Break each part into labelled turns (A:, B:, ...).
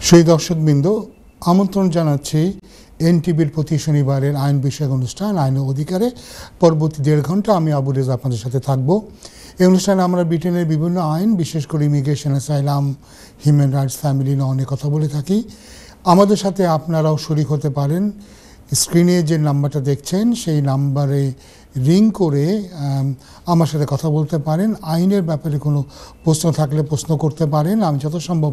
A: সেই দর্শকবৃন্দ, আমন্ত্রণ জানাচ্ছি এনটিভির প্রতি শনিবারের আইন বিষয়ক অনুষ্ঠান আইন ও অধিকারে। পরবর্তী 1.5 ঘন্টা আমি আবু রেজা আপনাদের সাথে থাকব। এই অনুষ্ঠানে আমরা ব্রিটেনের বিভিন্ন আইন, বিশেষ করে immigration, asylum, human rights, family law নিয়ে কথা বলে থাকি। আমাদের সাথে আপনারাও শরিক হতে পারেন। স্ক্রিনে যে নাম্বারটা দেখছেন সেই নাম্বারে রিং করে আমার সাথে কথা বলতে পারেন। আইনের ব্যাপারে কোনো প্রশ্ন থাকলে প্রশ্ন করতে পারেন, আমি যথাসম্ভব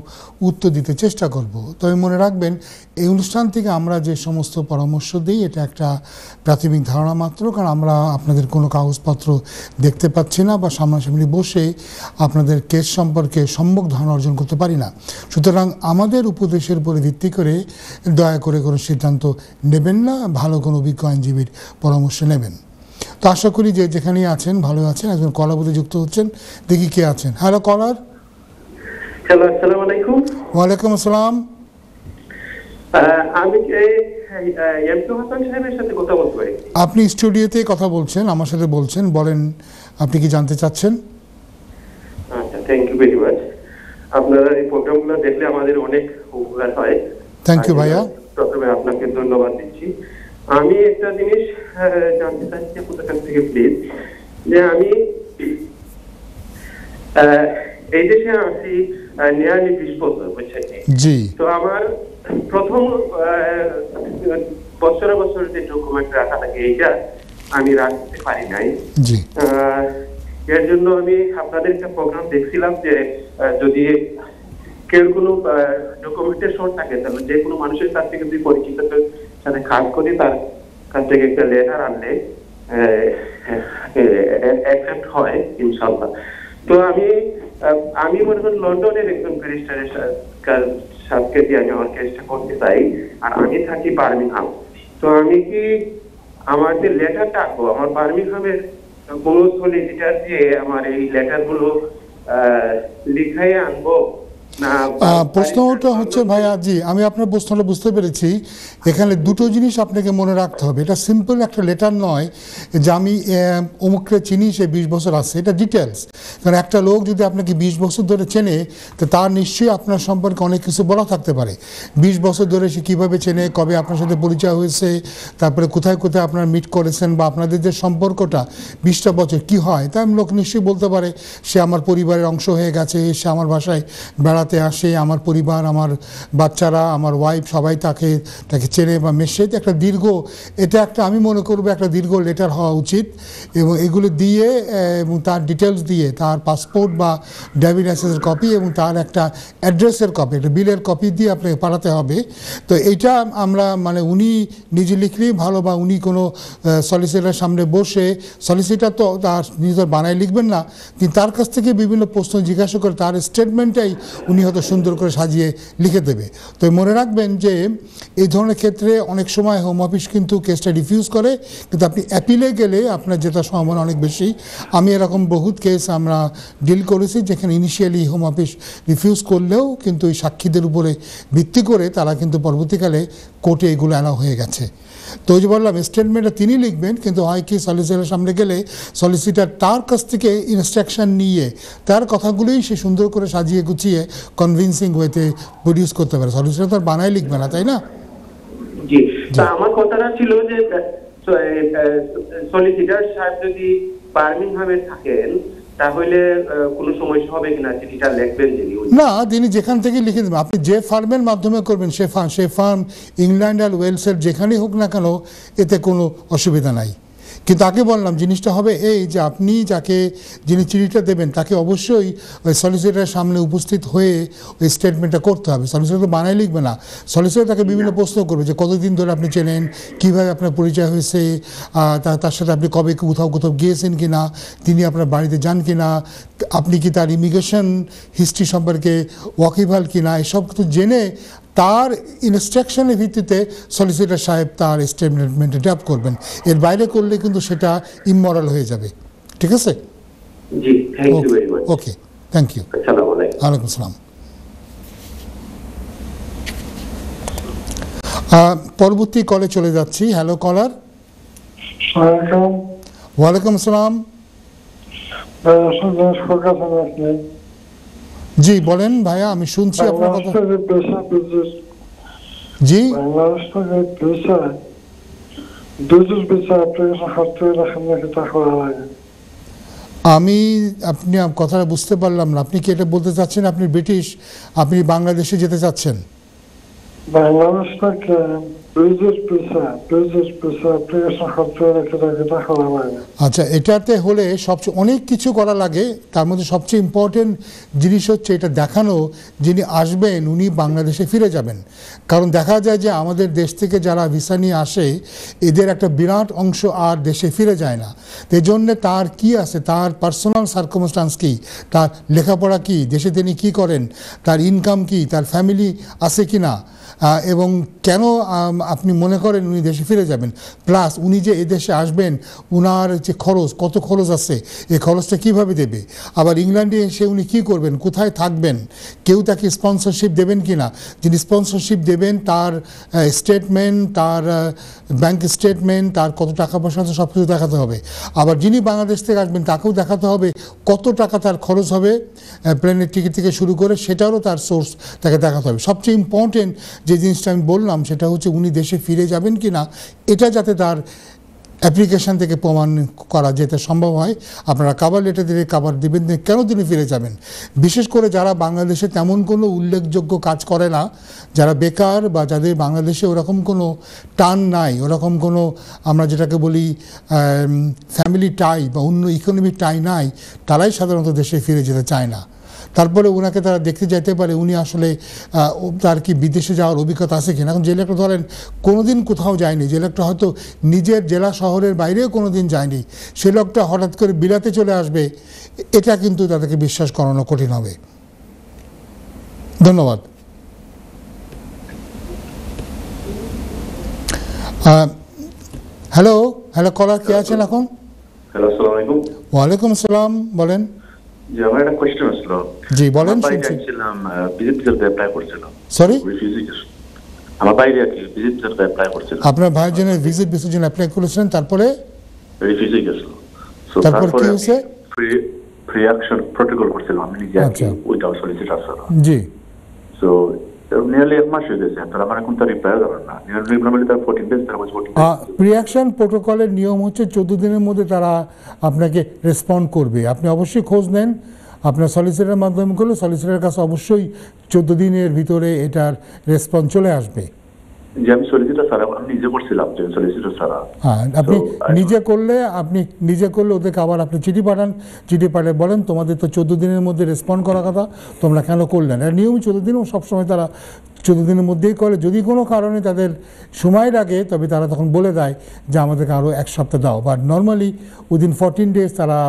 A: উত্তর দিতে চেষ্টা করব। তবে মনে রাখবেন, এই অনুষ্ঠান থেকে আমরা যে সমস্ত পরামর্শ দিই এটা একটা প্রাথমিক ধারণা মাত্র, কারণ আমরা আপনাদের কোনো কাগজপত্র দেখতে পাচ্ছি না বা সামনাসামনি বসে আপনাদের কেস সম্পর্কে সম্যক ধারণা অর্জন করতে পারি না। সুতরাং আমাদের উপদেশের উপরে ভিত্তি করে দয়া করে কোনো সিদ্ধান্ত নেবেন না, ভালো কোনো অভিজ্ঞ আইনজীবীর পরামর্শ নেবেন। তো আশা করি যে যেখানেই আছেন ভালো আছেন। একজন কলার মধ্যে যুক্ত হচ্ছেন, দেখি কে আছেন। Hello caller.
B: হ্যালো, আসসালামু আলাইকুম।
A: ওয়ালাইকুম আসসালাম।
B: আমি এমপি হাসান সাহেবের সাথে কথা বলতে পারি?
A: আপনি স্টুডিওতে কথা বলছেন, আমার সাথে বলছেন, বলেন আপনি কি জানতে চাচ্ছেন?
B: আচ্ছা, থ্যাংক ইউ ভেরি মাচ। আপনারা এই প্রোগ্রামগুলো দেখলে আমাদের অনেক উপকার হয়।
A: থ্যাংক ইউ ভাইয়া।
B: প্রথমে আপনাকে ধন্যবাদ দিচ্ছি। আমি একটা জিনিস জানতে চাচ্ছি আপনাদের কাছ থেকে প্লিজ, যে আমি এই দেশে আছি নিয়ারলি 20 বছর, বুঝছেন?
A: জি।
B: তো আমার প্রথম বছরে বছর যে ডকুমেন্ট রাখা থাকে এইটা আমি রাখতে পারি নাই।
A: জি।
B: এর জন্য আমি আপনাদের একটা প্রোগ্রাম দেখছিলাম যে যদি কেউ কোনো ডকুমেন্টের শর্ট থাকে তাহলে যে কোনো মানুষের কাছ থেকে যদি পরিচিত সাথে কাজ করি তার কাছ থেকে একটা লেটার আনলে অ্যাকসেপ্ট হয় ইনশাআল্লাহ। তো আমি মনে করি লন্ডনের একজন ব্যারিস্টারের সাথে দিয়ে আমি আমার কেসটা করতে চাই, আর আমি থাকি বার্মিংহাম। তো আমি কি আমার যে লেটারটা আঁকবো, আমার বার্মিংহামের কোনো সলিসিটার দিয়ে আমার এই লেটারগুলো লিখাই আনবো?
A: প্রশ্নটা হচ্ছে ভাইয়া, জি আমি আপনার প্রশ্নটা বুঝতে পেরেছি। এখানে দুটো জিনিস আপনাকে মনে রাখতে হবে। এটা সিম্পল একটা লেটার নয় যে আমি অমুককে চিনি, সে 20 বছর আছে, এটা ডিটেলস। কারণ একটা লোক যদি আপনাকে 20 বছর ধরে চেনে তো তার নিশ্চয়ই আপনার সম্পর্কে অনেক কিছু বলা থাকতে পারে। 20 বছর ধরে সে কীভাবে চেনে, কবে আপনার সাথে পরিচয় হয়েছে, তারপরে কোথায় কোথায় আপনারা মিট করেছেন, বা আপনাদের যে সম্পর্কটা 20টা বছর কী হয়, তা লোক নিশ্চয়ই বলতে পারে সে আমার পরিবারের অংশ হয়ে গেছে, সে আমার বাসায় বেড়াতে আসে, আমার পরিবার, আমার বাচ্চারা, আমার ওয়াইফ সবাই তাকে চেনে বা মেশে। একটা দীর্ঘ, এটা একটা আমি মনে করবো একটা দীর্ঘ লেটার হওয়া উচিত। এবং এগুলো দিয়ে এবং তার ডিটেলস দিয়ে, তার পাসপোর্ট বা ড্রাইভিং লাইসেন্সের কপি এবং তার একটা অ্যাড্রেসের কপি, একটা বিলের কপি দিয়ে আপনাকে পাঠাতে হবে। তো এইটা আমরা মানে উনি নিজে লিখলেই ভালো, বা উনি কোনো সলিসিটারের সামনে বসে, সলিসিটার তো তার নিজের বানায় লিখবেন না, কিন্তু তার কাছ থেকে বিভিন্ন প্রশ্ন জিজ্ঞাসা করে তার স্টেটমেন্টটাই উনি হয়তো সুন্দর করে সাজিয়ে লিখে দেবে। তো মনে রাখবেন যে এই ধরনের ক্ষেত্রে অনেক সময় হোম অফিস কিন্তু কেসটা রিফিউজ করে, কিন্তু আপনি অ্যাপিলে গেলে আপনার জেতার সম্ভাবনা অনেক বেশি। আমি এরকম বহুত কেস আমরা ডিল করেছি যেখানে ইনিশিয়ালি হোম অফিস রিফিউজ করলেও কিন্তু ওই সাক্ষীদের উপরে ভিত্তি করে তারা কিন্তু পরবর্তীকালে কোর্টে এগুলো অ্যালাউ হয়ে গেছে। তো ওই যে বললাম, স্টেটমেন্টটা তিনি লিখবেন, কিন্তু হয় কি সলিসিটারের সামনে গেলে সলিসিটার তার কাছ থেকে ইনস্ট্রাকশন নিয়ে তার কথাগুলোই সে সুন্দর করে সাজিয়ে গুছিয়ে কনভিন্সিং ওয়েতে প্রডিউস করতে পারে। সলিসিটার তার বানায় লিখবে না, তাই না?
B: জি। আমার কথাটা ছিল যে সলিসিটার সাহেব যদি বার্মিংহামে থাকেন তাহলে কোনো সমস্যা হবে কিনা, চিঠিটা লিখবেন যিনি?
A: না, তিনি যেখান থেকে লিখে দেবেন। আপনি যে ফার্মের মাধ্যমে করবেন সে ফার্ম ইংল্যান্ড আর ওয়েলসের যেখানেই হোক না কেন, এতে কোনো অসুবিধা নাই। কিন্তু আগে বললাম জিনিসটা হবে এই যে আপনি যিনি চিঠিটা দেবেন তাকে অবশ্যই ওই সলিসিটারের সামনে উপস্থিত হয়ে ওই স্টেটমেন্টটা করতে হবে। সলিসিটার তো বানায় লিখবে না। সলিসিটার তাকে বিভিন্ন প্রশ্ন করবে যে কতদিন ধরে আপনি চেনেন, কীভাবে আপনার পরিচয় হয়েছে, তার সাথে আপনি কবে কোথাও গিয়েছেন কি না, তিনি আপনার বাড়িতে যান কি না, আপনি কি তার ইমিগ্রেশন হিস্ট্রি সম্পর্কে ওয়াকিবহাল কি না, এসব কিছু জেনে তার ইনস্ট্রাকশনের ভিত্তিতে সলিসিটার সাহেব তার স্টেটমেন্টে ড্রাফট করবেন। এর বাইরে করলে কিন্তু সেটা ইমমরাল হয়ে যাবে। ঠিক আছে?
B: জি, thank you very much.
A: Okay, thank you.
B: আসসালামু আলাইকুম।
A: ওয়ালাইকুম আসসালাম। পরবর্তী কলে চলে যাচ্ছি। Hello caller. ওয়ালাইকুম আসসালাম। জি বলেন ভাইয়া, আমি শুনছি আপনার কথা। জি
C: বাংলাদেশ থেকে ভিসা দুজন ভিসা অ্যাপ্লিকেশন করতে রাখেন নাকি তা করা লাগে?
A: আমি আপনি কথাটা বুঝতে পারলাম না। আপনি কি এটা বলতে চাচ্ছেন আপনি ব্রিটিশ, আপনি বাংলাদেশে যেতে চাচ্ছেন?
C: বাংলাদেশ থেকে ভিসা অ্যাপ্লিকেশন করতে রাখে নাকি তা করা লাগে?
A: আচ্ছা, এটাতে হলে সবচেয়ে অনেক কিছু করা লাগে। তার মধ্যে সবচেয়ে ইম্পর্টেন্ট জিনিস হচ্ছে এটা দেখানো যিনি আসবেন উনি বাংলাদেশে ফিরে যাবেন। কারণ দেখা যায় যে আমাদের দেশ থেকে যারা ভিসা নিয়ে আসে এদের একটা বিরাট অংশ আর দেশে ফিরে যায় না। এই জন্যে তার কি আছে, তার পার্সোনাল সার্কামস্টান্স কী, তার লেখাপড়া কী, দেশে তিনি কী করেন, তার ইনকাম কী, তার ফ্যামিলি আছে কি না, এবং কেন আপনি মনে করেন উনি দেশে ফিরে যাবেন, প্লাস উনি যে এদেশে আসবেন উনার যে খরচ, কত খরচ আছে, এই খরচটা কিভাবে দেবে, আবার ইংল্যান্ডে এসে উনি কী করবেন, কোথায় থাকবেন, কেউ তাকে স্পন্সরশিপ দেবেন কি না, যিনি স্পন্সরশিপ দেবেন তার স্টেটমেন্ট, তার ব্যাংক স্টেটমেন্ট, তার কত টাকা পয়সা আছে সব কিছু দেখাতে হবে। আবার যিনি বাংলাদেশ থেকে আসবেন তাকেও দেখাতে হবে কত টাকা তার খরচ হবে প্লেনের টিকিট থেকে শুরু করে, সেটারও তার সোর্স তাকে দেখাতে হবে। সবচেয়ে ইম্পর্টেন্ট যে জিনিসটা আমি বললাম সেটা হচ্ছে উনি দেশে ফিরে যাবেন কি না, এটা যাতে তার অ্যাপ্লিকেশান থেকে প্রমাণ করা যেতে সম্ভব হয়। আপনারা কাভার লেটার দিয়ে কাভার দেবেন কেন তিনি ফিরে যাবেন। বিশেষ করে যারা বাংলাদেশে তেমন কোনো উল্লেখযোগ্য কাজ করে না, যারা বেকার বা যাদের বাংলাদেশে ওরকম কোনো টান নাই, ওরকম কোনো আমরা যেটাকে বলি ফ্যামিলি টাই বা অন্য ইকোনমিক টাই নাই, তারাই সাধারণত দেশে ফিরে যেতে চায় না। তারপরে ওনাকে তারা দেখতে যাইতে পারে উনি আসলে তার কি বিদেশে যাওয়ার অভিজ্ঞতা আছে কিনা। এখন যে লোকটা ধরেন কোনোদিন কোথাও যায়নি, যে লোকটা হয়তো নিজের জেলা শহরের বাইরেও কোনোদিন যায়নি, সে লোকটা হঠাৎ করে বিলাতে চলে আসবে, এটা কিন্তু তাদেরকে বিশ্বাস করানো কঠিন হবে। ধন্যবাদ। হ্যালো হ্যালো কলার কে আছেন এখন?
D: হ্যালো, আসসালামু আলাইকুম।
A: ওয়ালাইকুম আসসালাম, বলেন।
D: জি, আমার একটা কোয়েশ্চেন আসলো।
A: জি বলেন,
D: আমার বাইরে
A: শুনছি।
D: ছিলাম ভিজিট ভিসাতে অ্যাপ্লাই করছিলাম।
A: সরি,
D: আমার বাইরে আর কি ভিজিট ভিসাতে অ্যাপ্লাই করছিলাম।
A: আপনার ভাইয়ের জন্য ভিজিট ভিসার জন্য অ্যাপ্লাই করেছিলেন, তারপরে
D: রিফিউজি গেছিল। সো
A: তারপর কি হয়েছে?
D: ফ্রি অ্যাকশন প্রটোকল করছিলাম আমি নিজে আর কি,
A: আচ্ছা।
D: উইদাউট সলিসিটার ছাড়া।
A: জি
D: সো নিয়ারলি 1 মাস হয়ে গেছে, তাহলে আমার এখন তার রিপ্লাই করেন না। নিয়ারলি তার 14 ডেজ, তার 14 ডেজ।
A: প্রিঅ্যাকশন প্রোটোকলের নিয়ম হচ্ছে 14 দিনের মধ্যে তারা আপনাকে রেসপন্ড করবে। আপনি অবশ্যই খোঁজ নেন, আপনার সলিসিটারের মাধ্যমে করলে সলিসিটারের কাছে অবশ্যই 14 দিনের ভিতরে এটার রেসপন্স চলে আসবে।
D: যে আমি সলিসিটার ছাড়া আমি নিজে করছিলাম, যে সলিসিটার ছাড়া।
A: হ্যাঁ, আপনি নিজে করলে ওদেরকে আবার আপনি চিঠি পাঠান, চিঠি পাঠিয়ে বলেন তোমাদের তো 14 দিনের মধ্যে রেসপন্ড করার কথা, তোমরা কেন করলেন। আর নিয়ম 14 দিন, সবসময় তারা 14 দিনের মধ্যেই করে। যদি কোনো কারণে তাদের সময় লাগে তবে তারা তখন বলে দেয় যে আমাদেরকে আরও 1 সপ্তাহ দাও, বাট নর্মালি উইদিন 14 ডেজ তারা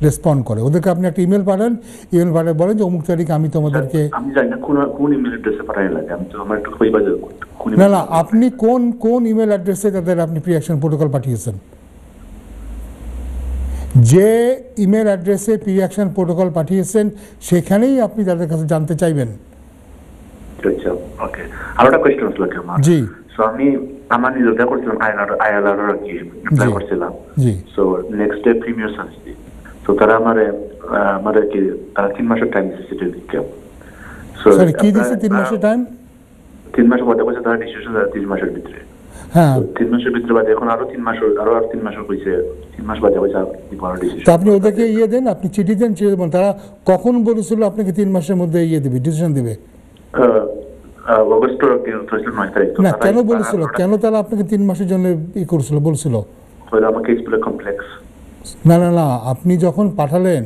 A: রেসপন্ড করে। ওদেরকে আপনি একটা ইমেল পাঠান, ইমেল পাঠিয়ে বলেন যে অমুক তারিখ আমি তোমাদেরকে।
D: আমি জানি না কোন ইমেল অ্যাড্রেসে পাঠাই লাগে, আমি তো আমার একটু কইবা যে কোন
A: না না, আপনি কোন ইমেল অ্যাড্রেসে তাদের আপনি প্রিঅ্যাকশন প্রোটোকল পাঠিয়েছেন, যে ইমেল অ্যাড্রেসে প্রিঅ্যাকশন প্রোটোকল পাঠিয়েছেন সেখানেই আপনি তাদের কাছে জানতে চাইবেন।
D: আচ্ছা, ওকে। আর একটা কোয়েশ্চেন আসলো কি আমার।
A: জি।
D: সো আমি আমার নিজেরটা করছিলাম আইএলআর আর কি অ্যাপ্লাই
A: জি।
D: করছিলাম।
A: জি।
D: So next day premier service. So তারা আমারে কি তারা 3 মাসের টাইম দিচ্ছে সিটিভিকে। সো
A: সরি, কি দিচ্ছে 3 মাসের টাইম?
D: 3 মাসের মধ্যে বলছে তারা ডিসিশন 3 মাসের ভিতরে।
A: হ্যাঁ,
D: 3 মাসের ভিতরে বাদে এখন আরো 3 মাস, আরো 3 মাস হইছে। 3 মাস বাদে বলছে ডিসিশন।
A: তো আপনি ওদেরকে দেন, আপনি চিঠি দেন, চিঠি দেবেন। তারা কখন বলেছিল আপনাকে 3 মাসের মধ্যে দেবে, ডিসিশন দেবে?
D: অগস্টের 9 তারিখ।
A: না, কেন বলেছিল, কেন তারা আপনাকে 3 মাসের জন্য করেছিল বলছিল?
D: আমাকে এক্সপ্লে কমপ্লেক্স।
A: না না না, আপনি যখন পাঠালেন,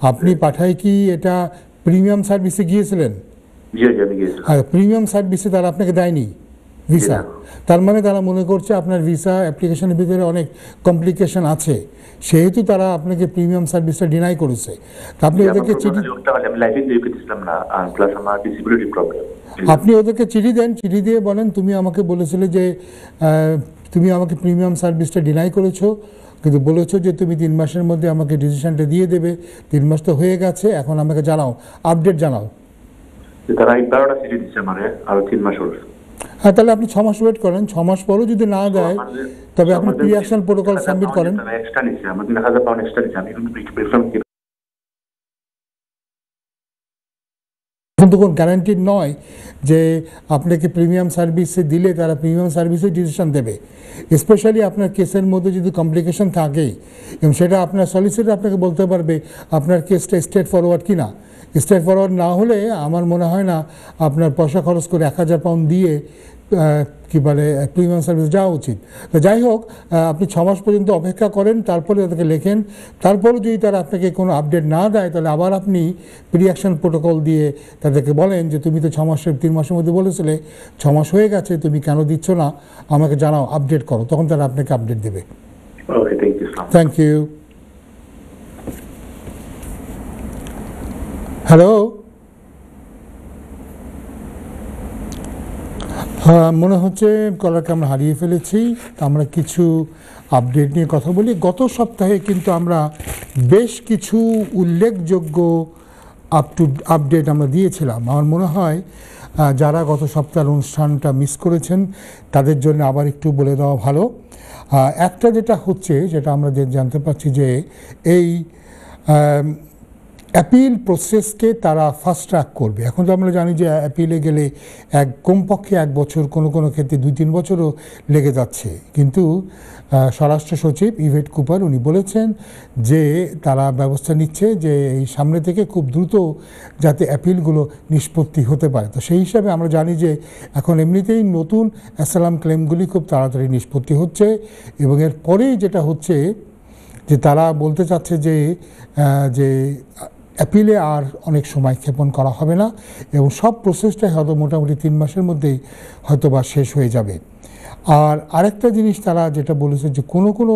A: আপনি পাঠায় কি এটা প্রিমিয়াম সার্ভিসে গিয়েছিলেন?
D: জি জি, আমি গেছি।
A: আর প্রিমিয়াম সার্ভিসে তারা আপনাকে দেয়নি ভিসা। তার মানে তারা মনে করছে আপনার ভিসা অ্যাপ্লিকেশনের ভিতরে অনেক কমপ্লিকেশন আছে, সেহেতু তারা আপনাকে প্রিমিয়াম সার্ভিসটা ডিনাই করেছে। তা আপনি ওদেরকে চিঠি,
D: আমি লাইফে দিয়ে করতেছিলাম না, আর প্লাস আমার ডিসেবিলিটি প্রবলেম।
A: আপনি ওদেরকে চিঠি দেন, চিঠি দিয়ে বলেন তুমি আমাকে বলেছিলে যে তুমি আমাকে প্রিমিয়াম সার্ভিসটা ডিনাই করেছো, কিন্তু বলেছো যে তুমি 3 মাসের মধ্যে আমাকে ডিসিশনটা দিয়ে দেবে। 3 মাস তো হয়ে গেছে, এখন আমাকে জানাও, আপডেট জানাও।
D: তারা 12টা সিটি দিচ্ছে আমারে, আরো 3 মাস হল।
A: হ্যাঁ, তাহলে আপনি 6 মাস ওয়েট করেন। 6 মাস পরও যদি না দেয় তবে আপনি প্রিঅ্যাকশন প্রোটোকল সাবমিট করেন।
D: এক্সট্রা নিচ্ছে, আমার 3000 পাউন্ড এক্সট্রা নিচ্ছে। আমি কিন্তু
A: কিন্তু কোনো গ্যারান্টিড নয় যে আপনাকে প্রিমিয়াম সার্ভিসে দিলে তারা প্রিমিয়াম সার্ভিসে ডিসিশন দেবে, স্পেশালি আপনার কেসের মধ্যে যদি কমপ্লিকেশন থাকে এবং সেটা আপনার সলিসিটর আপনাকে বলতে পারবে আপনার কেসটা স্ট্রেট ফরওয়ার্ড কি না। স্ট্রেট ফরওয়ার্ড না হলে আমার মনে হয় না আপনার পয়সা খরচ করে 1000 পাউন্ড দিয়ে কী বলে প্রিমিয়াম সার্ভিস যাওয়া উচিত। তো যাই হোক, আপনি 6 মাস পর্যন্ত অপেক্ষা করেন, তারপরে তাদেরকে লেখেন, তারপরে যদি তারা আপনাকে কোনো আপডেট না দেয় তাহলে আবার আপনি প্রি অ্যাকশন প্রোটোকল দিয়ে তাদেরকে বলেন যে তুমি তো 3 মাসের মধ্যে বলেছিলে, 6 মাস হয়ে গেছে, তুমি কেন দিচ্ছ না, আমাকে জানাও, আপডেট করো, তখন তারা আপনাকে আপডেট দেবে।
D: Okay, thank you.
A: Thank you. Hello, মনে হচ্ছে কলারকে আমরা হারিয়ে ফেলেছি। আমরা কিছু আপডেট নিয়ে কথা বলি। গত সপ্তাহে কিন্তু আমরা বেশ কিছু উল্লেখযোগ্য আপডেট আমরা দিয়েছিলাম। আমার মনে হয় যারা গত সপ্তাহের অনুষ্ঠানটা মিস করেছেন তাদের জন্য আবার একটু বলে দেওয়া ভালো। একটা যেটা হচ্ছে, যেটা আমরা জানতে পারছি যে এই অ্যাপিল প্রসেসকে তারা ফাস্ট ট্র্যাক করবে। এখন তো আমরা জানি যে অ্যাপিলে গেলে কমপক্ষে 1 বছর, কোনো কোনো ক্ষেত্রে 2-3 বছরও লেগে যাচ্ছে। কিন্তু স্বরাষ্ট্র সচিব ইভেট কুপার উনি বলেছেন যে তারা ব্যবস্থা নিচ্ছে যে এই সামনে থেকে খুব দ্রুত যাতে অ্যাপিলগুলো নিষ্পত্তি হতে পারে। তো সেই হিসাবে আমরা জানি যে এখন এমনিতেই নতুন অ্যাসাইলাম ক্লেমগুলি খুব তাড়াতাড়ি নিষ্পত্তি হচ্ছে, এবং এর পরেই যেটা হচ্ছে যে তারা বলতে চাচ্ছে যে অ্যাপিলে আর অনেক সময় ক্ষেপণ করা হবে না, এবং সব প্রসেসটাই হয়তো মোটামুটি 3 মাসের মধ্যেই হয়তো বা শেষ হয়ে যাবে। আর আরেকটা জিনিস তারা যেটা বলেছে যে কোনো কোনো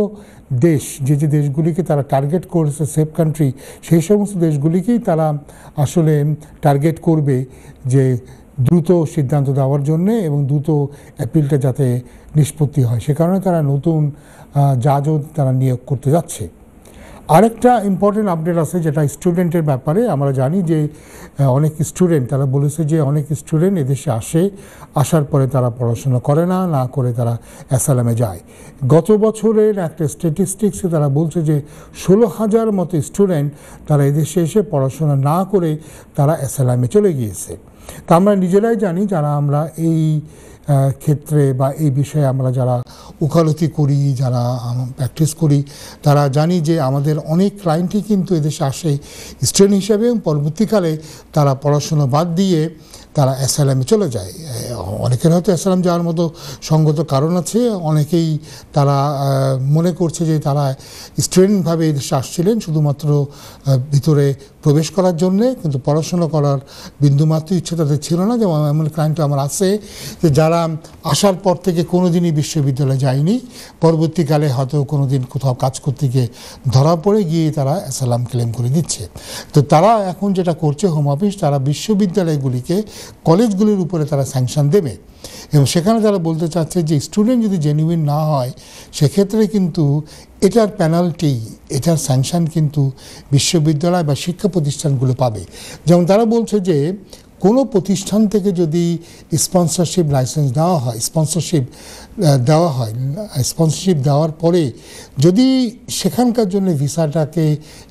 A: দেশ, যে যে দেশগুলিকে তারা টার্গেট করেছে সেফ কান্ট্রি, সেই সমস্ত দেশগুলিকেই তারা আসলে টার্গেট করবে যে দ্রুত সিদ্ধান্ত দেওয়ার জন্যে এবং দ্রুত অ্যাপিলটা যাতে নিষ্পত্তি হয়, সে কারণে তারা নতুন জাজও তারা নিয়োগ করতে যাচ্ছে। আরেকটা ইম্পর্টেন্ট আপডেট আছে যেটা স্টুডেন্টের ব্যাপারে। আমরা জানি যে অনেক স্টুডেন্ট তারা বলেছে যে অনেক স্টুডেন্ট এদেশে আসার পরে তারা পড়াশোনা করে না করে তারা অ্যাসাইলামে যায়। গত বছরের একটা স্ট্যাটিস্টিক্সে তারা বলছে যে 16,000 মতো স্টুডেন্ট তারা এদেশে এসে পড়াশোনা না করে তারা অ্যাসাইলামে চলে গিয়েছে। তা আমরা নিজেরাই জানি, যারা আমরা এই ক্ষেত্রে বা এই বিষয়ে আমরা যারা ওকালতি করি, যারা প্র্যাকটিস করি, তারা জানি যে আমাদের অনেক ক্লায়েন্টই কিন্তু এদেশে আসে স্টুডেন্ট হিসেবে এবং পরবর্তীকালে তারা পড়াশোনা বাদ দিয়ে তারা অ্যাসাইলামে চলে যায়। অনেকের হয়তো অ্যাসাইলাম যাওয়ার মতো সঙ্গত কারণ আছে, অনেকেই তারা মনে করছে যে তারা স্টুডেন্টভাবে এদেশে আসছিলেন শুধুমাত্র ভিতরে প্রবেশ করার জন্যে, কিন্তু পড়াশোনা করার বিন্দুমাত্র ইচ্ছা তাদের ছিল না। যেমন এমন ক্লায়েন্ট আমার আছে যে যারা আসার পর থেকে কোনো দিনই বিশ্ববিদ্যালয়ে যায়নি, পরবর্তীকালে হয়তো কোনো দিন কোথাও কাজ করতে গিয়ে ধরা পড়ে গিয়ে তারা অ্যাসাইলাম ক্লেম করে দিচ্ছে। তো তারা এখন যেটা করছে হোম অফিস, তারা বিশ্ববিদ্যালয়গুলিকে, কলেজগুলির উপরে তারা স্যাংশন দেবে, এবং সেখানে তারা বলতে চাচ্ছে যে স্টুডেন্ট যদি জেনুইন না হয় সেক্ষেত্রে কিন্তু এটার পেনাল্টি, এটার স্যাংশন কিন্তু বিশ্ববিদ্যালয় বা শিক্ষা প্রতিষ্ঠানগুলো পাবে। যেমন তারা বলছে যে কোনো প্রতিষ্ঠান থেকে যদি স্পন্সরশিপ লাইসেন্স দেওয়া হয়, স্পন্সরশিপ দেওয়ার পরে যদি সেখানকার জন্য ভিসাটাকে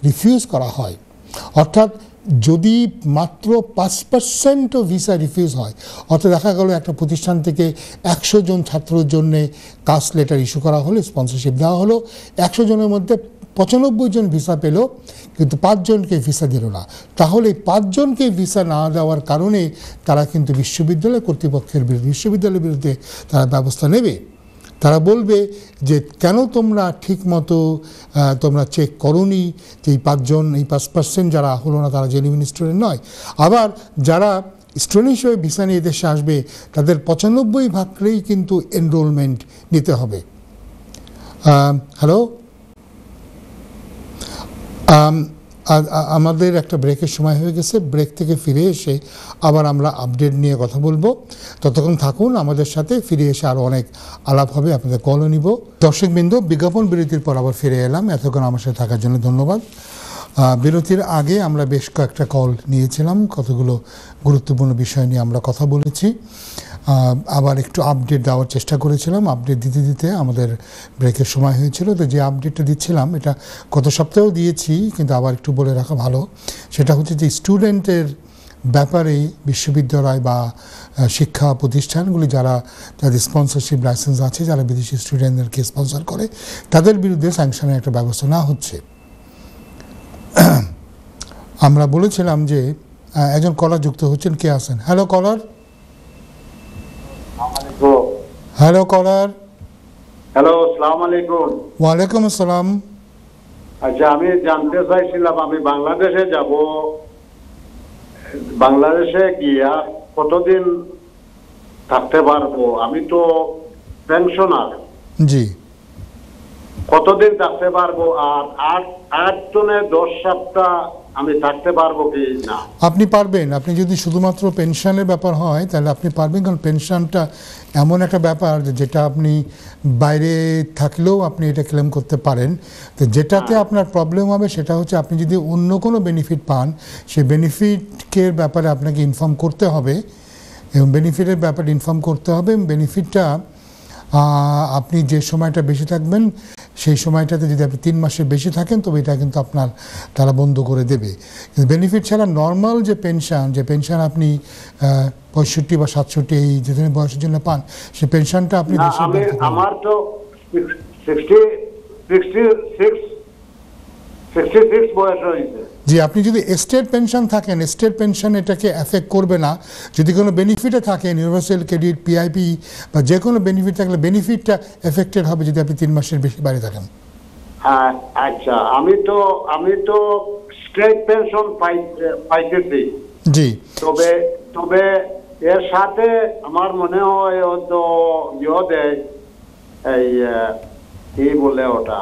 A: রিফিউজ করা হয়, অর্থাৎ যদি মাত্র 5% ভিসা রিফিউজ হয়, অর্থাৎ দেখা গেল একটা প্রতিষ্ঠান থেকে 100 জন ছাত্রের জন্য কাস্ট লেটার ইস্যু করা হলো, স্পন্সরশিপ দেওয়া হলো, 100 জনের মধ্যে 95 জন ভিসা পেল কিন্তু 5 জনকে ভিসা দিল না, তাহলে 5 জনকে ভিসা না দেওয়ার কারণে তারা কিন্তু বিশ্ববিদ্যালয় কর্তৃপক্ষের বিরুদ্ধে, বিশ্ববিদ্যালয়ের বিরুদ্ধে তারা ব্যবস্থা নেবে। তারা বলবে যে কেন তোমরা ঠিক মতো তোমরা চেক করোনি যে এই 5% যারা হলো না তারা জেনুইন স্টুডেন্ট নয়। আবার যারা স্টুডেন্ট হিসেবে ভিসা নিয়ে দেশে আসবে তাদের 95% কিন্তু এনরোলমেন্ট নিতে হবে। হ্যালো, আমাদের একটা ব্রেকের সময় হয়ে গেছে। ব্রেক থেকে ফিরে এসে আবার আমরা আপডেট নিয়ে কথা বলবো। ততক্ষণ থাকুন আমাদের সাথে, ফিরে এসে আরও অনেক আলাপ হবে, আপনাদের কলও নিব। দর্শকবৃন্দ, বিজ্ঞাপন বিরতির পর আবার ফিরে এলাম। এতক্ষণ আমার সাথে থাকার জন্য ধন্যবাদ। বিরতির আগে আমরা বেশ কয়েকটা কল নিয়েছিলাম, কতগুলো গুরুত্বপূর্ণ বিষয় নিয়ে আমরা কথা বলেছি, আবার একটু আপডেট দেওয়ার চেষ্টা করেছিলাম। আপডেট দিতে দিতে আমাদের ব্রেকের সময় হয়েছিল। তো যে আপডেটটা দিচ্ছিলাম এটা গত সপ্তাহেও দিয়েছি, কিন্তু আবার একটু বলে রাখা ভালো। সেটা হচ্ছে যে স্টুডেন্টের ব্যাপারে বিশ্ববিদ্যালয় বা শিক্ষা প্রতিষ্ঠানগুলি যাদের স্পন্সরশিপ লাইসেন্স আছে, যারা বিদেশি স্টুডেন্টদেরকে স্পন্সর করে, তাদের বিরুদ্ধে স্যাংশনের একটা ব্যবস্থা না হচ্ছে। আমরা বলেছিলাম যে একজন কলার যুক্ত হচ্ছেন, কে আছেন? Hello caller. Hello caller.
E: Hello, আসসালামু আলাইকুম।
A: ওয়ালাইকুম আসসালাম।
E: আচ্ছা, আমি জানতে চাইছিলাম, আমি বাংলাদেশে যাব, বাংলাদেশে গিয়া কতদিন থাকতে পারবো? আমি তো পেনশনার,
A: জি।
E: কতদিন থাকতে পারবো? আর 8 জনে 10 সপ্তাহ আমি থাকতে পারবো কি না?
A: আপনি পারবেন। আপনি যদি শুধুমাত্র পেনশনের ব্যাপার হয় তাহলে আপনি পারবেন, কারণ পেনশনটা এমন একটা ব্যাপার যেটা আপনি বাইরে থাকলেও আপনি এটা ক্লেম করতে পারেন। তো যেটাতে আপনার প্রবলেম হবে সেটা হচ্ছে আপনি যদি অন্য কোনো বেনিফিট পান, সেই বেনিফিটের ব্যাপারে আপনাকে ইনফর্ম করতে হবে, এবং বেনিফিটের ব্যাপারে ইনফর্ম করতে হবে। এবং বেনিফিটটা আপনি যে সময়টা বেশি থাকবেন সেই সময়টাতে যদি আপনি 3 মাসের বেশি থাকেন তবে এটা কিন্তু আপনার তারা বন্ধ করে দেবে। কিন্তু বেনিফিট ছাড়া নর্মাল যে পেনশন আপনি 65 বা 67 এই যে বয়সের জন্য পান, সেই পেনশনটা আপনি
E: আমার তো 66 বয়স হয়েছে।
A: জি, আপনি যদি স্টেট পেনশন থাকেন, স্টেট পেনশন এটাকে এফেক্ট করবে না। যদি কোনো বেনিফিটে থাকেন, ইউনিভার্সাল ক্রেডিট, পিআইপি বা যে কোনো বেনিফিট থাকলে বেনিফিটটা এফেক্টেড হবে যদি আপনি 3 মাসের বেশি বাইরে থাকেন।
E: আচ্ছা, আমি তো স্টেট পেনশন পাইতেছি।
A: জি।
E: তবে এর সাথে আমার মনে হয় তো দেয়, এই কি বলে ওটা,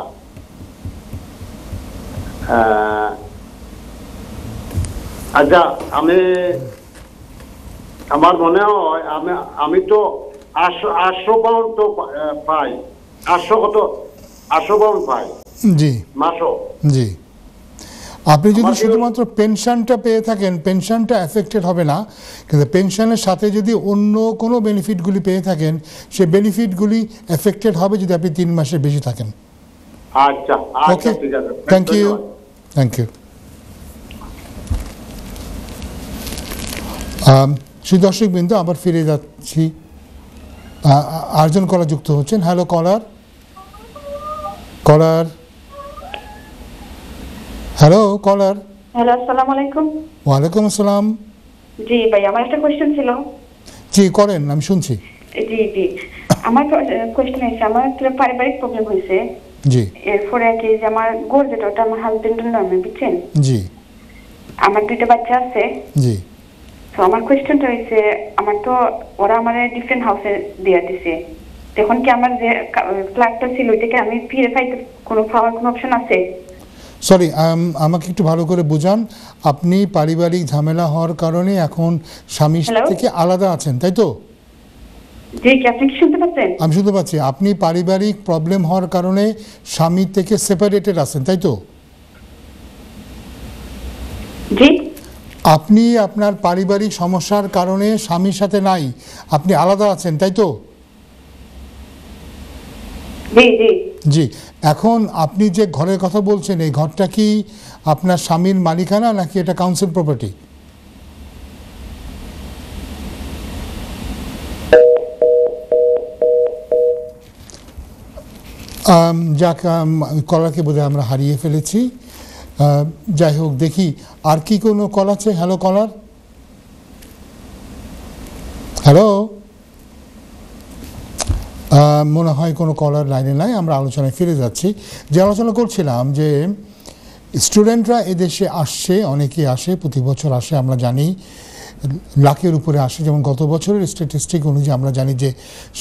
E: আচ্ছা, আমার মনে হয় আমি তো 800 পাউন্ড তো পাই, 800 পাউন্ড পাই।
A: জি
E: মাসও।
A: জি। আপনি যদি শুধুমাত্র পেনশনটা পেয়ে থাকেন, পেনশনটা এফেক্টেড হবে না, কিন্তু পেনশনের সাথে যদি অন্য কোনো বেনিফিটগুলি পেয়ে থাকেন, সেই বেনিফিটগুলি এফেক্টেড হবে যদি আপনি 3 মাসের বেশি থাকেন।
E: আচ্ছা,
A: ওকে,
E: ঠিক আছে,
A: থ্যাংক ইউ। Thank you. সুদর্শক বিন্দু, আবার ফিরে যাচ্ছি, আরেকজন কলার যুক্ত হচ্ছেন। Hello caller. Hello caller.
F: Hello, আসসালামু আলাইকুম।
A: ওয়ালাইকুম আসসালাম।
F: জি ভাই, আমার একটা কোশ্চেন ছিল।
A: জি করেন, আমি শুনছি।
F: জি, আমার কোশ্চেন হয়েছে, আমার একটা পারিবারিক প্রবলেম হয়েছে।
A: জি।
F: এরপরে কি যে আমার গোর যেটা, ওটা আমার হাজবেন্ডের নামে, বুঝছেন?
A: জি।
F: আমার 2টা বাচ্চা আছে।
A: জি।
F: তো আমার কোশ্চেনটা হয়েছে, আমার তো ওরা আমার ডিফারেন্ট হাউসে দিয়ে দিছে, তখন কি আমার যে ফ্ল্যাটটা ছিল ওইটাকে আমি ফিরে পাইতে পাওয়ার কোনো অপশন আছে?
A: সরি, আমাকে একটু ভালো করে বুঝান। আপনি পারিবারিক ঝামেলা হওয়ার কারণে এখন স্বামী থেকে আলাদা আছেন, তাই তো?
F: জি, কি আপনি কি শুনতে পাচ্ছেন?
A: আমি শুনতে পাচ্ছি। আপনি পারিবারিক প্রবলেম হওয়ার কারণে স্বামী থেকে সেপারেটেড আছেন, তাই তো?
F: জি।
A: আপনি আপনার পারিবারিক সমস্যার কারণে স্বামীর সাথে নাই, আপনি আলাদা আছেন, তাই তো?
F: জি জি
A: জি। এখন আপনি যে ঘরের কথা বলছেন, এই ঘরটা কি আপনার স্বামীর মালিকানা নাকি এটা কাউন্সিল প্রপার্টি? যাক, কলারকে বোধহয় আমরা হারিয়ে ফেলেছি। যাই হোক, দেখি আর কি কোনো কল আছে। Hello caller. হ্যালো। মনে হয় কোনো কলার লাইনে নাই। আমরা আলোচনায় ফিরে যাচ্ছি। যে আলোচনা করছিলাম যে স্টুডেন্টরা এদেশে আসছে, অনেকেই আসে, প্রতি বছর আসে, আমরা জানি লাখের উপরে আসে। যেমন গত বছরের স্ট্যাটিস্টিক অনুযায়ী আমরা জানি যে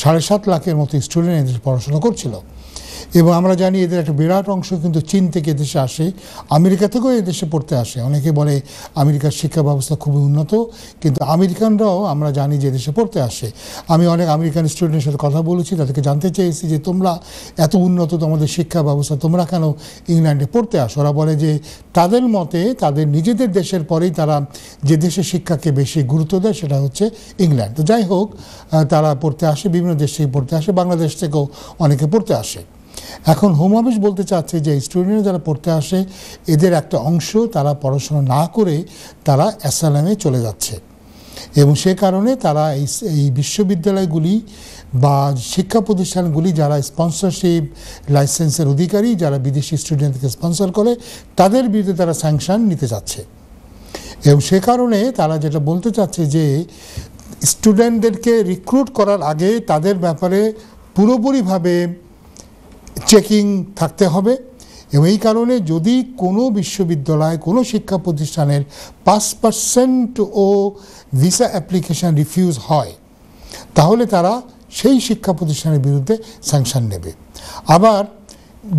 A: 7.5 লাখের মতো স্টুডেন্ট এদেশে পড়াশোনা করছিল। এবং আমরা জানি এদের একটা বিরাট অংশ কিন্তু চীন থেকে এদেশে আসে, আমেরিকা থেকেও এদেশে পড়তে আসে। অনেকে বলে আমেরিকার শিক্ষা ব্যবস্থা খুবই উন্নত, কিন্তু আমেরিকানরাও আমরা জানি যে এদেশে পড়তে আসে। আমি অনেক আমেরিকান স্টুডেন্টের সাথে কথা বলেছি, তাদেরকে জানতে চেয়েছি যে তোমরা এত উন্নত তোমাদের শিক্ষা ব্যবস্থা, তোমরা কেন ইংল্যান্ডে পড়তে আসো? ওরা বলে যে তাদের মতে তাদের নিজেদের দেশের পরেই তারা যে দেশে শিক্ষাকে বেশি গুরুত্ব দেয় সেটা হচ্ছে ইংল্যান্ড। তো যাই হোক, তারা পড়তে আসে, বিভিন্ন দেশ থেকে পড়তে আসে, বাংলাদেশ থেকেও অনেকে পড়তে আসে। এখন হোম অফিস বলতে চাচ্ছে যে স্টুডেন্টরা যারা পড়তে আসে এদের একটা অংশ তারা পড়াশোনা না করে তারা অ্যাসাইলামে চলে যাচ্ছে, এবং সে কারণে তারা এই বিশ্ববিদ্যালয়গুলি বা শিক্ষা প্রতিষ্ঠানগুলি যারা স্পন্সরশিপ লাইসেন্সের অধিকারী, যারা বিদেশি স্টুডেন্টকে স্পন্সর করে, তাদের বিরুদ্ধে তারা স্যাংশন নিতে যাচ্ছে। এবং সে কারণে তারা যেটা বলতে চাচ্ছে যে স্টুডেন্টদেরকে রিক্রুট করার আগে তাদের ব্যাপারে পুরোপুরিভাবে চেকিং থাকতে হবে, এবং এই কারণে যদি কোনো বিশ্ববিদ্যালয় কোনো শিক্ষা প্রতিষ্ঠানের 5% ও ভিসা অ্যাপ্লিকেশন রিফিউজ হয় তাহলে তারা সেই শিক্ষা প্রতিষ্ঠানের বিরুদ্ধে স্যাংশন নেবে। আবার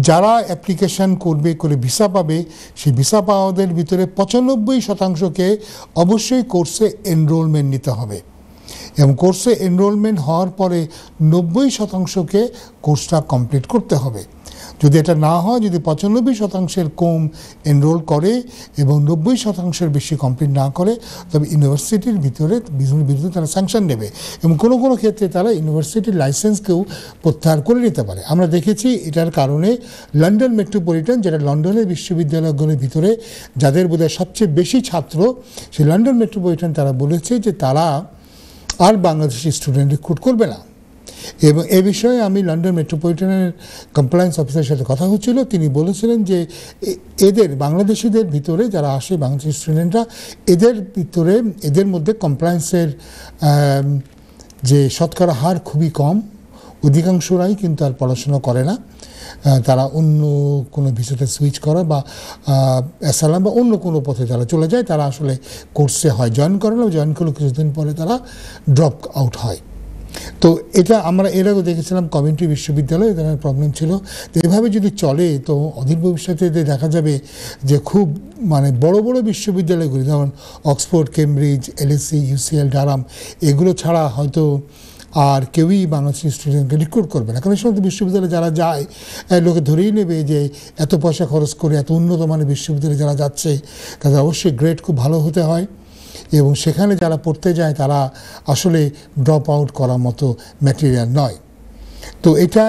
A: যারা অ্যাপ্লিকেশন করবে করে ভিসা পাবে, সেই ভিসা পাওয়াদের ভিতরে 95%কে অবশ্যই কোর্সে এনরোলমেন্ট নিতে হবে, এবং কোর্সে এনরোলমেন্ট হওয়ার পরে 90%কে কোর্সটা কমপ্লিট করতে হবে। যদি এটা না হয়, যদি 95%-এর কম এনরোল করে এবং 90%-এর বেশি কমপ্লিট না করে, তবে ইউনিভার্সিটির বিরুদ্ধে তারা স্যাংশন নেবে, এবং কোনো কোনো ক্ষেত্রে তারা ইউনিভার্সিটির লাইসেন্সকেও প্রত্যাহার করে নিতে পারে। আমরা দেখেছি এটার কারণে লন্ডন মেট্রোপলিটন, যেটা লন্ডনের বিশ্ববিদ্যালয়গুলোর ভিতরে যাদের বোধহয় সবচেয়ে বেশি ছাত্র, সেই লন্ডন মেট্রোপলিটন তারা বলেছে যে তারা আর বাংলাদেশি স্টুডেন্ট রিক্রুট করবে না। এবং এ বিষয়ে আমি লন্ডন মেট্রোপলিটনের কমপ্লায়েন্স অফিসারের সাথে কথা হচ্ছিল, তিনি বলেছিলেন যে এদের বাংলাদেশিদের ভিতরে যারা আসে, বাংলাদেশি স্টুডেন্টরা, এদের মধ্যে কমপ্লায়েন্সের যে শতকরা হার খুবই কম, অধিকাংশরাই কিন্তু আর পড়াশোনা করে না, তারা অন্য কোনো ভিসাতে সুইচ করা বা অ্যাসাইলাম বা অন্য কোনো পথে তারা চলে যায়, তারা আসলে কোর্সে হয় জয়েন করে না, জয়েন করলে কিছুদিন পরে তারা ড্রপ আউট হয়। তো এটা আমরা এর আগে দেখেছিলাম কমেন্ট্রি বিশ্ববিদ্যালয়ে তাদের প্রবলেম ছিল। তো এভাবে যদি চলে তো অধীর ভবিষ্যতে দেখা যাবে যে খুব বড় বড় বিশ্ববিদ্যালয়গুলি, যেমন অক্সফোর্ড, কেমব্রিজ, এলএসসি, ইউসিএল, ডারাম, এগুলো ছাড়া হয়তো আর কেউই বাংলাদেশি স্টুডেন্টকে রিক্রুট করবে না। কারণ এই সমস্ত বিশ্ববিদ্যালয়ে যারা যায় লোকে ধরেই নেবে যে এত পয়সা খরচ করে এত উন্নত মানের বিশ্ববিদ্যালয়ে যারা যাচ্ছে তাদের অবশ্যই গ্রেড খুব ভালো হতে হয়, এবং সেখানে যারা পড়তে যায় তারা আসলে ড্রপ আউট করার মতো ম্যাটেরিয়াল নয়। তো এটা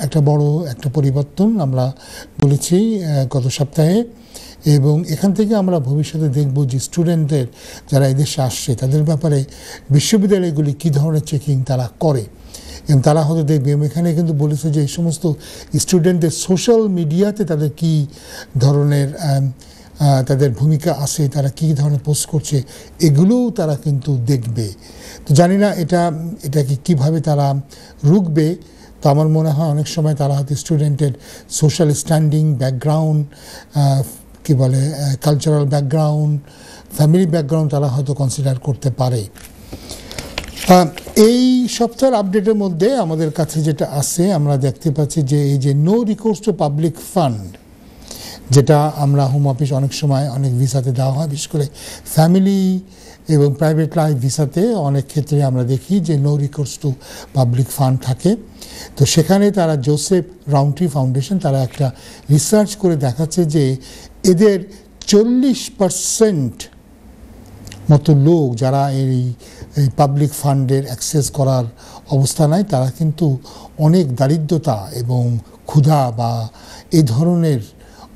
A: একটা বড় একটা পরিবর্তন আমরা বলেছি গত সপ্তাহে, এবং এখান থেকে আমরা ভবিষ্যতে দেখব যে স্টুডেন্টদের যারা এদেশে আসছে তাদের ব্যাপারে বিশ্ববিদ্যালয়গুলি কী ধরনের চেকিং তারা করে, এবং তারা হয়তো দেখবে। এখানে কিন্তু বলেছে যে এই সমস্ত স্টুডেন্টদের সোশ্যাল মিডিয়াতে তাদের কী ধরনের তাদের ভূমিকা আছে, তারা কী ধরনের পোস্ট করছে, এগুলোও তারা কিন্তু দেখবে। তো জানি না এটাকে কীভাবে তারা রুখবে। তো আমার মনে হয় অনেক সময় তারা হয়তো স্টুডেন্টের সোশ্যাল স্ট্যান্ডিং, ব্যাকগ্রাউন্ড, কী বলে কালচারাল ব্যাকগ্রাউন্ড, ফ্যামিলি ব্যাকগ্রাউন্ড তারা হয়তো কনসিডার করতে পারে। এই সপ্তাহের আপডেটের মধ্যে আমাদের কাছে যেটা আছে, আমরা দেখতে পাচ্ছি যে এই যে no recourse to public fund, যেটা আমরা হোম অফিস অনেক সময় অনেক ভিসাতে দেওয়া হয়, বিশেষ করে ফ্যামিলি এবং প্রাইভেট লাইফ ভিসাতে অনেক ক্ষেত্রে আমরা দেখি যে no recourse to public fund থাকে। তো সেখানে তারা জোসেফ রাউন্ট্রি ফাউন্ডেশন তারা একটা রিসার্চ করে দেখাচ্ছে যে এদের 40% মতো লোক যারা এই পাবলিক ফান্ডের অ্যাক্সেস করার অবস্থা নাই, তারা কিন্তু অনেক দারিদ্রতা এবং ক্ষুধা বা এই ধরনের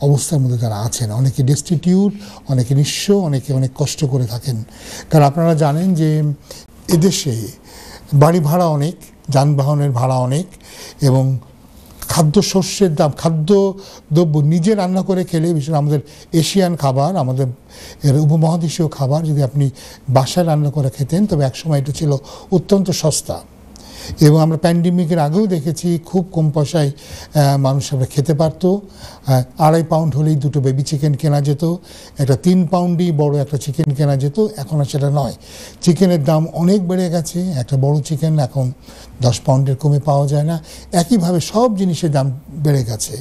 A: অবস্থার মধ্যে তারা আছেন। অনেকে ডেস্টিটিউট, অনেকে নিঃস্ব, অনেকে অনেক কষ্ট করে থাকেন। কারণ আপনারা জানেন যে এদেশে বাড়ি ভাড়া অনেক, যানবাহনের ভাড়া অনেক, এবং খাদ্যশস্যের দাম, খাদ্যদ্রব্য নিজে রান্না করে খেলে, বিশেষ আমাদের এশিয়ান খাবার, আমাদের উপমহাদেশীয় খাবার যদি আপনি বাসায় রান্না করে খেতেন তবে একসময় এটা ছিল অত্যন্ত সস্তা। এবং আমরা প্যান্ডেমিকের আগেও দেখেছি খুব কম পয়সায় মানুষ আমরা খেতে পারতো। 2.5 পাউন্ড হলেই 2টো বেবি চিকেন কেনা যেত, একটা 3 পাউন্ডই বড় একটা চিকেন কেনা যেত। এখন আর সেটা নয়, চিকেনের দাম অনেক বেড়ে গেছে। একটা বড় চিকেন এখন 10 পাউন্ডের কমে পাওয়া যায় না। একইভাবে সব জিনিসের দাম বেড়ে গেছে,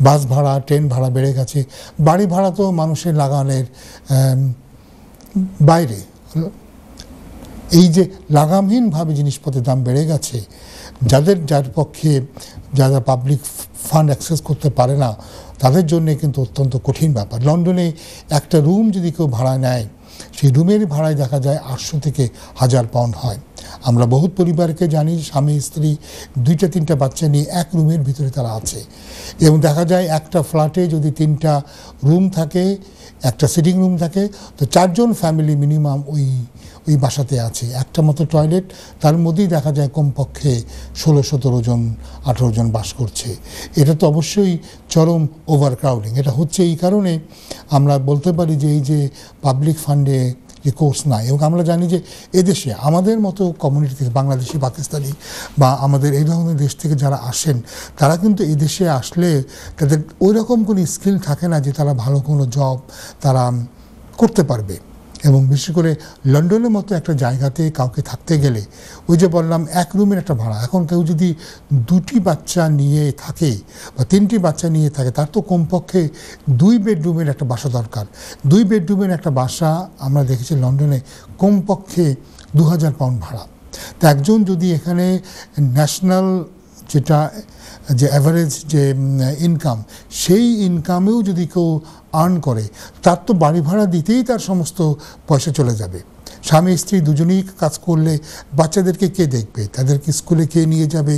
A: বাস ভাড়া, ট্রেন ভাড়া বেড়ে গেছে, বাড়ি ভাড়া তো মানুষের লাগানের বাইরে। এই যে লাগামহীনভাবে জিনিসপত্রের দাম বেড়ে গেছে, যার পক্ষে যারা পাবলিক ফান্ড অ্যাক্সেস করতে পারে না তাদের জন্য কিন্তু অত্যন্ত কঠিন ব্যাপার। লন্ডনে একটা রুম যদি কেউ ভাড়া নেয় সেই রুমের ভাড়ায় দেখা যায় 800 থেকে 1000 পাউন্ড হয়। আমরা বহুত পরিবারকে জানি স্বামী স্ত্রী 2-3টা বাচ্চা নিয়ে এক রুমের ভিতরে তারা আছে, এবং দেখা যায় একটা ফ্ল্যাটে যদি 3টা রুম থাকে, একটা সিটিং রুম থাকে, তো 4 জন ফ্যামিলি মিনিমাম ওই বাসাতে আছে। একটা মতো টয়লেট, তার মধ্যেই দেখা যায় কমপক্ষে 16-17 জন 18 জন বাস করছে। এটা তো অবশ্যই চরম ওভারক্রাউডিং। এটা হচ্ছে এই কারণে আমরা বলতে পারি যে এই যে পাবলিক ফান্ডে যে কোর্স নাই, এবং আমরা জানি যে এদেশে আমাদের মতো কমিউনিটি থেকে বাংলাদেশি, পাকিস্তানি বা আমাদের এই ধরনের দেশ থেকে যারা আসেন, তারা কিন্তু এদেশে আসলে তাদের ওই রকম কোনো স্কিল থাকে না যে তারা ভালো কোনো জব তারা করতে পারবে। এবং বিশেষ করে লন্ডনের মতো একটা জায়গাতে কাউকে থাকতে গেলে, ওই যে বললাম এক রুমের একটা ভাড়া, এখন কেউ যদি 2টি বাচ্চা নিয়ে থাকে বা 3টি বাচ্চা নিয়ে থাকে, তার তো কমপক্ষে 2 বেডরুমের একটা বাসা দরকার। 2 বেডরুমের একটা বাসা আমরা দেখেছি লন্ডনে কমপক্ষে 2000 পাউন্ড ভাড়া। তো একজন যদি এখানে ন্যাশনাল যেটা যে অ্যাভারেজ যে ইনকাম, সেই ইনকামেও যদি কেউ আর্ন করে, তার তো বাড়ি ভাড়া দিতেই তার সমস্ত পয়সা চলে যাবে। স্বামী স্ত্রী দুজনেই কাজ করলে বাচ্চাদেরকে কে দেখবে, তাদেরকে স্কুলে কে নিয়ে যাবে,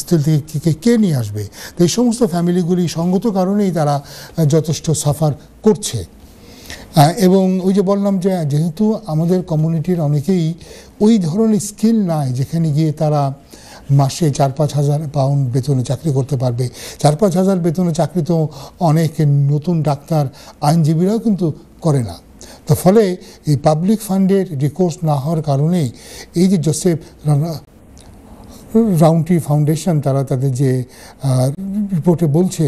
A: স্কুল থেকে কে নিয়ে আসবে। তো এই সমস্ত ফ্যামিলিগুলি সঙ্গত কারণেই তারা যথেষ্ট সাফার করছে। এবং ওই যে বললাম যে যেহেতু আমাদের কমিউনিটির অনেকেই ওই ধরনের স্কিল নাই যেখানে গিয়ে তারা মাসে 4-5 হাজার পাউন্ড বেতনে চাকরি করতে পারবে। 4-5 হাজার বেতনে চাকরি তো অনেক নতুন ডাক্তার, আইনজীবীরাও কিন্তু করে না। তো ফলে এই পাবলিক ফান্ডের রিকোর্স না হওয়ার কারণেই এই যে জোসেফ রাউন্ডট্রি ফাউন্ডেশন তারা তাদের যে রিপোর্টে বলছে,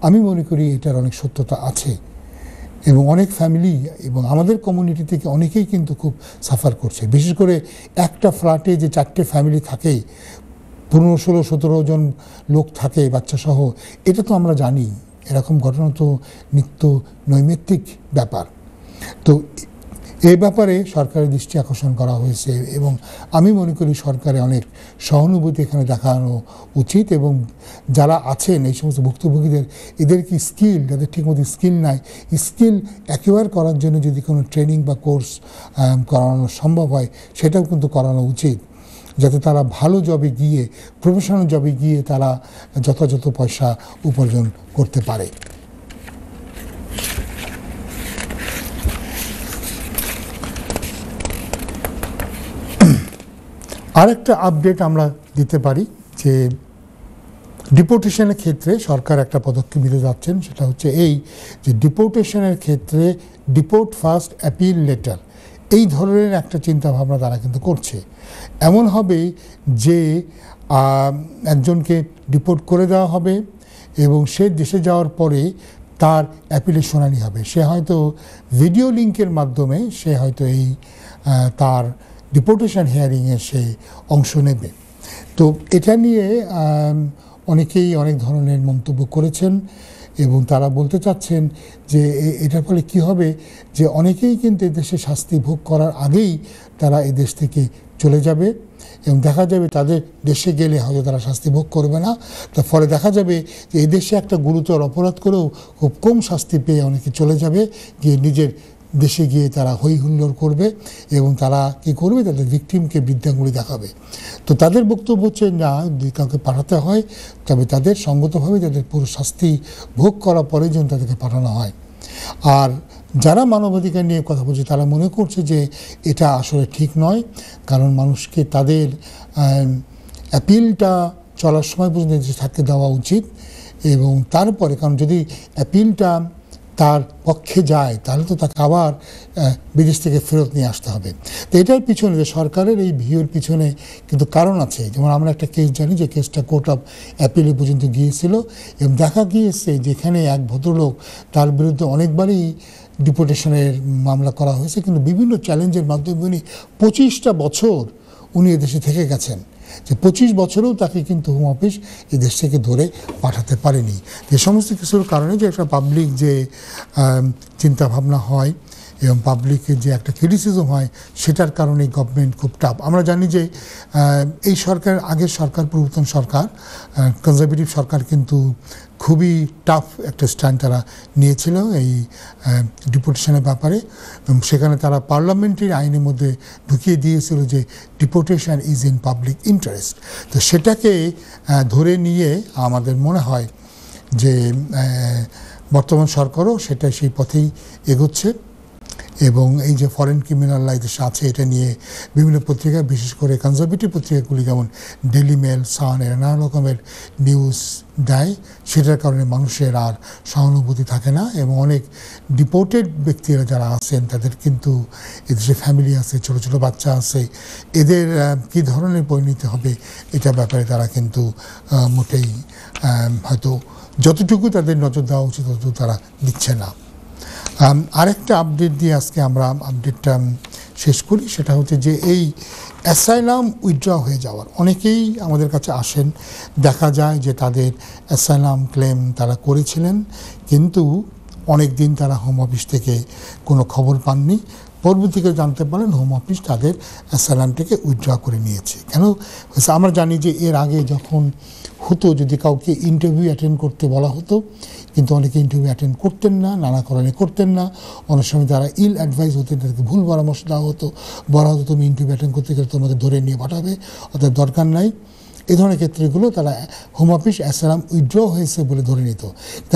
A: আমি মনে করি এটার অনেক সত্যতা আছে। এবং অনেক ফ্যামিলি এবং আমাদের কমিউনিটি থেকে অনেকেই কিন্তু খুব সাফার করছে। বিশেষ করে একটা ফ্ল্যাটে যে 4টে ফ্যামিলি থাকে, 15-16-17 জন লোক থাকে বাচ্চা সহ, এটা তো আমরা জানি, এরকম ঘটনা তো নিত্য নৈমিত্তিক ব্যাপার। তো এই ব্যাপারে সরকারের দৃষ্টি আকর্ষণ করা হয়েছে, এবং আমি মনে করি সরকারের অনেক সহানুভূতি এখানে দেখানো উচিত। এবং যারা আছেন এই সমস্ত ভুক্তভোগীদের, এদের কি স্কিল, যাদের ঠিকমতো স্কিল নাই, স্কিল অ্যাকোয়ার করার জন্য যদি কোনো ট্রেনিং বা কোর্স করানো সম্ভব হয়, সেটাও কিন্তু করানো উচিত, যাতে তারা ভালো জবে গিয়ে, প্রফেশনাল জবে গিয়ে তারা যথাযথ পয়সা উপার্জন করতে পারে। আরেকটা আপডেট আমরা দিতে পারি যে ডিপোর্টেশনের ক্ষেত্রে সরকার একটা পদক্ষেপ নিতে যাচ্ছেন। সেটা হচ্ছে এই যে ডিপোর্টেশনের ক্ষেত্রে ডিপোর্ট ফার্স্ট অ্যাপিল লেটার, এই ধরনের একটা চিন্তাভাবনা তারা কিন্তু করছে। এমন হবে যে একজনকে ডিপোর্ট করে দেওয়া হবে এবং সে দেশে যাওয়ার পরে তার অ্যাপিলের শুনানি হবে। সে হয়তো ভিডিও লিঙ্কের মাধ্যমে সে হয়তো এই তার ডিপোর্টেশন হিয়ারিংয়ে সে অংশ নেবে। তো এটা নিয়ে অনেকেই অনেক ধরনের মন্তব্য করেছেন, এবং তারা বলতে চাচ্ছেন যে এটার ফলে কী হবে, যে অনেকেই কিন্তু এদেশে শাস্তি ভোগ করার আগেই তারা এদেশ থেকে চলে যাবে, এবং দেখা যাবে তাদের দেশে গেলে হয়তো তারা শাস্তি ভোগ করবে না। তার ফলে দেখা যাবে যে এদেশে একটা গুরুতর অপরাধ করেও খুব কম শাস্তি পেয়ে অনেকে চলে যাবে, গিয়ে নিজের দেশে গিয়ে তারা হই হুল্লোড় করবে, এবং তারা কী করবে, তাদের ভিকটিমকে বৃদ্ধাঙ্গুলি দেখাবে। তো তাদের বক্তব্য হচ্ছে না, যদি কাউকে পাঠাতে হয় তবে তাদের সঙ্গতভাবে তাদের পুরো শাস্তি ভোগ করার পরে যেন তাদেরকে পাঠানো হয়। আর যারা মানবাধিকার নিয়ে কথা বলছে তারা মনে করছে যে এটা আসলে ঠিক নয়, কারণ মানুষকে তাদের অ্যাপিলটা চলার সময় পর্যন্ত দেশে থাকতে দেওয়া উচিত। এবং তারপরে, কারণ যদি অ্যাপিলটা তার পক্ষে যায় তাহলে তো তাকে আবার বিদেশ থেকে ফেরত নিয়ে আসতে হবে। তো এটার পিছনে, যে সরকারের এই ভিউর পিছনে কিন্তু কারণ আছে। যেমন আমরা একটা কেস জানি, যে কেসটা কোর্ট অফ অ্যাপিলে পর্যন্ত গিয়েছিল, এবং দেখা গিয়েছে যেখানে এক ভদ্রলোক, তার বিরুদ্ধে অনেকবারই ডিপোর্টেশনের মামলা করা হয়েছে, কিন্তু বিভিন্ন চ্যালেঞ্জের মাধ্যমে উনি 25টা বছর উনি এদেশে থেকে গেছেন, যে 25 বছরেও তাকে কিন্তু হোম অফিস এই দেশ থেকে ধরে পাঠাতে পারেনি। এই সমস্ত কিছুর কারণে যে একটা পাবলিক যে চিন্তাভাবনা হয় এবং পাবলিকের যে একটা ক্রিটিসিজম হয় সেটার কারণে গভর্নমেন্ট খুব টাফ। আমরা জানি যে এই সরকার, আগের সরকার, পূর্বতন সরকার, কনজারভেটিভ সরকার কিন্তু খুবই টাফ একটা স্ট্যান্ড তারা নিয়েছিল এই ডিপোর্টেশনের ব্যাপারে। সেখানে তারা পার্লামেন্টারি আইনের মধ্যে ঢুকিয়ে দিয়েছিল যে deportation is in public interest. তো সেটাকে ধরে নিয়ে আমাদের মনে হয় যে বর্তমান সরকারও সেটা সেই পথেই এগোচ্ছে। এবং এই যে ফরেন ক্রিমিনাল ল দেশে আছে, এটা নিয়ে বিভিন্ন পত্রিকা, বিশেষ করে কনজারভেটিভ পত্রিকাগুলি যেমন ডেইলি মেল, সান, এরা নানা রকমের নিউজ দেয়। সেটার কারণে মানুষের আর সহানুভূতি থাকে না এবং অনেক ডিপোর্টেড ব্যক্তিরা যারা আছেন তাদের কিন্তু এদেশে ফ্যামিলি আছে, ছোটো ছোটো বাচ্চা আছে, এদের কী ধরনের পরিণতি হবে এটা ব্যাপারে তারা কিন্তু মোটেই হয়তো যতটুকু তাদের নজর দেওয়া উচিত ততটুকু তারা দিচ্ছে না। আরেকটা আপডেট দিয়ে আজকে আমরা আপডেটটা শেষ করি। সেটা হচ্ছে যে এই অ্যাসাইলাম উইথড্র হয়ে যাওয়ার অনেকেই আমাদের কাছে আসেন, দেখা যায় যে তাদের অ্যাসাইলাম ক্লেম তারা করেছিলেন কিন্তু অনেক দিন তারা হোম অফিস থেকে কোনো খবর পাননি। পরবর্তীতে জানতে পারেন হোম অফিস তাদের অ্যাসাইলামটাকে উইথড্র করে নিয়েছে। কেন হয়েছে আমরা জানি যে এর আগে যখন হতো, যদি কাউকে ইন্টারভিউ অ্যাটেন্ড করতে বলা হতো, কিন্তু অনেকে ইন্টারভিউ অ্যাটেন্ড করতেন না, নানা কারণে করতেন না। অনেক সময় তারা ইল অ্যাডভাইস হতেন, তাদেরকে ভুল পরামর্শ দেওয়া হতো, বলা হতো তুমি ইন্টারভিউ অ্যাটেন্ড করতে গেলে তোমাকে ধরে নিয়ে পাঠাবে, অর্থাৎ দরকার নাই। এই ধরনের ক্ষেত্রগুলো তারা হোম অফিস অ্যাসাইলাম উইথড্র হয়েছে বলে ধরে নিত।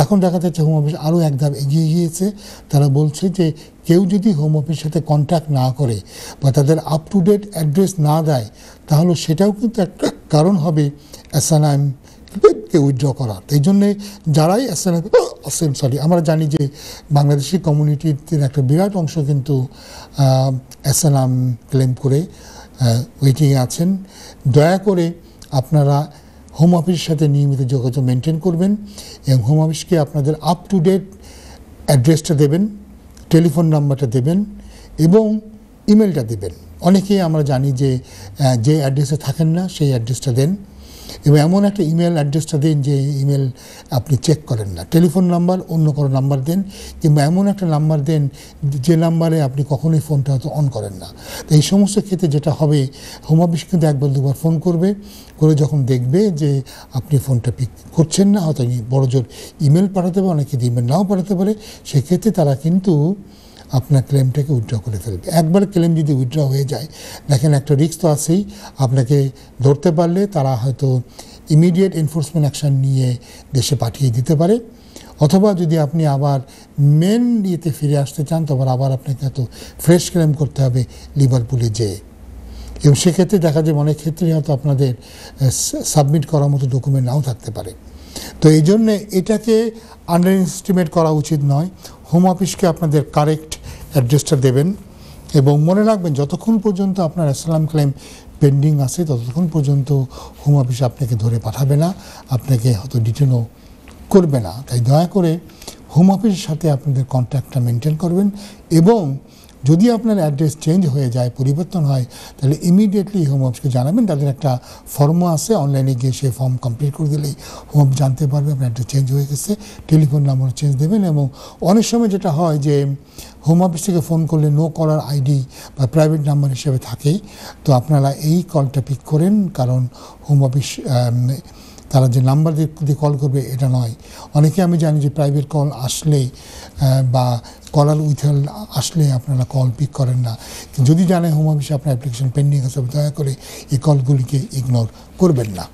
A: এখন দেখা যাচ্ছে হোম অফিস আরও এক ধাপ এগিয়ে গিয়েছে। তারা বলছে যে কেউ যদি হোম অফিসের সাথে কন্ট্যাক্ট না করে বা তাদের আপ টু ডেট অ্যাড্রেস না দেয়, তাহলে সেটাও কিন্তু একটা কারণ হবে অ্যাসাইলামকে উইথড্র করার। এই জন্যে যারাই আমরা জানি যে বাংলাদেশি কমিউনিটির একটা বিরাট অংশ কিন্তু অ্যাসাইলাম ক্লেম করে ওয়েটিংয়ে আছেন। দয়া করে আপনারা হোম অফিসের সাথে নিয়মিত যোগাযোগ মেনটেন করবেন এবং হোম অফিসকে আপনাদের আপ টু ডেট অ্যাড্রেসটা দেবেন, টেলিফোন নাম্বারটা দেবেন এবং ইমেলটা দেবেন। অনেকেই আমরা জানি যে অ্যাড্রেসে থাকেন না সেই অ্যাড্রেসটা দেন এবং এমন একটা ইমেল অ্যাড্রেসটা দিন যে ইমেল আপনি চেক করেন না। টেলিফোন নাম্বার অন্য কোনো নাম্বার দেন কিংবা এমন একটা নাম্বার দেন যে নাম্বারে আপনি কখনোই ফোনটা হয়তো অন করেন না। তো এই সমস্ত ক্ষেত্রে যেটা হবে, হোম অফিস কিন্তু একবার দুবার ফোন করবে, করে যখন দেখবে যে আপনি ফোনটা পিক করছেন না, হয়তো বড় জোর ইমেল পাঠাতে পারে, অনেকে ইমেল নাও পাঠাতে পারে, সেক্ষেত্রে তারা কিন্তু আপনার ক্লেমটাকে উইথড্র করে ফেলবে। একবার ক্লেম যদি উইথড্র হয়ে যায়, দেখেন একটা রিস্ক তো আছেই। আপনাকে ধরতে পারলে তারা হয়তো ইমিডিয়েট এনফোর্সমেন্ট অ্যাকশন নিয়ে দেশে পাঠিয়ে দিতে পারে, অথবা যদি আপনি আবার মেন ইয়েতে ফিরে আসতে চান তবে আবার আপনাকে হয়তো ফ্রেশ ক্লেম করতে হবে লিভারপুলে যেয়ে। এবং সেক্ষেত্রে দেখা যায় অনেক ক্ষেত্রে হয়তো আপনাদের সাবমিট করার মতো ডকুমেন্ট নাও থাকতে পারে। তো এই জন্যে এটাকে আন্ডার এস্টিমেট করা উচিত নয়। হোম অফিসকে আপনাদের কারেক্ট অ্যাড্রেসটা দেবেন এবং মনে রাখবেন যতক্ষণ পর্যন্ত আপনার অ্যাসাইলাম ক্লেম পেন্ডিং আছে ততক্ষণ পর্যন্ত হোম অফিস আপনাকে ধরে পাঠাবে না, আপনাকে হয়তো ডিটেনও করবে না। তাই দয়া করে হোম অফিসের সাথে আপনাদের কন্ট্যাক্টটা মেনটেন করবেন এবং যদি আপনার অ্যাড্রেস চেঞ্জ হয়ে যায়, পরিবর্তন হয়, তাহলে ইমিডিয়েটলি হোম অফিসকে জানাবেন। তাদের একটা ফর্মও আছে, অনলাইনে গিয়ে সেই ফর্ম কমপ্লিট করে দিলেই হোম অফিস জানতে পারবে আপনার অ্যাড্রেস চেঞ্জ হয়ে গেছে। টেলিফোন নাম্বার চেঞ্জ দেবেন এবং অনেক সময় যেটা হয় যে হোম অফিস থেকে ফোন করলে নো কলার আইডি বা প্রাইভেট নাম্বার হিসেবে থাকে, তো আপনারা এই কলটা পিক করেন, কারণ হোম অফিস তারা যে নাম্বার দিয়ে কল করবে এটা নয়। অনেকে আমি জানি যে প্রাইভেট কল আসলে বা কলার উইথহেল্ড আসলে আপনারা কল পিক করেন না। যদি জানেন হোম অফিসে আপনার অ্যাপ্লিকেশন পেন্ডিং আছে, দয়া করে এই কলগুলিকে ইগনোর করবেন না।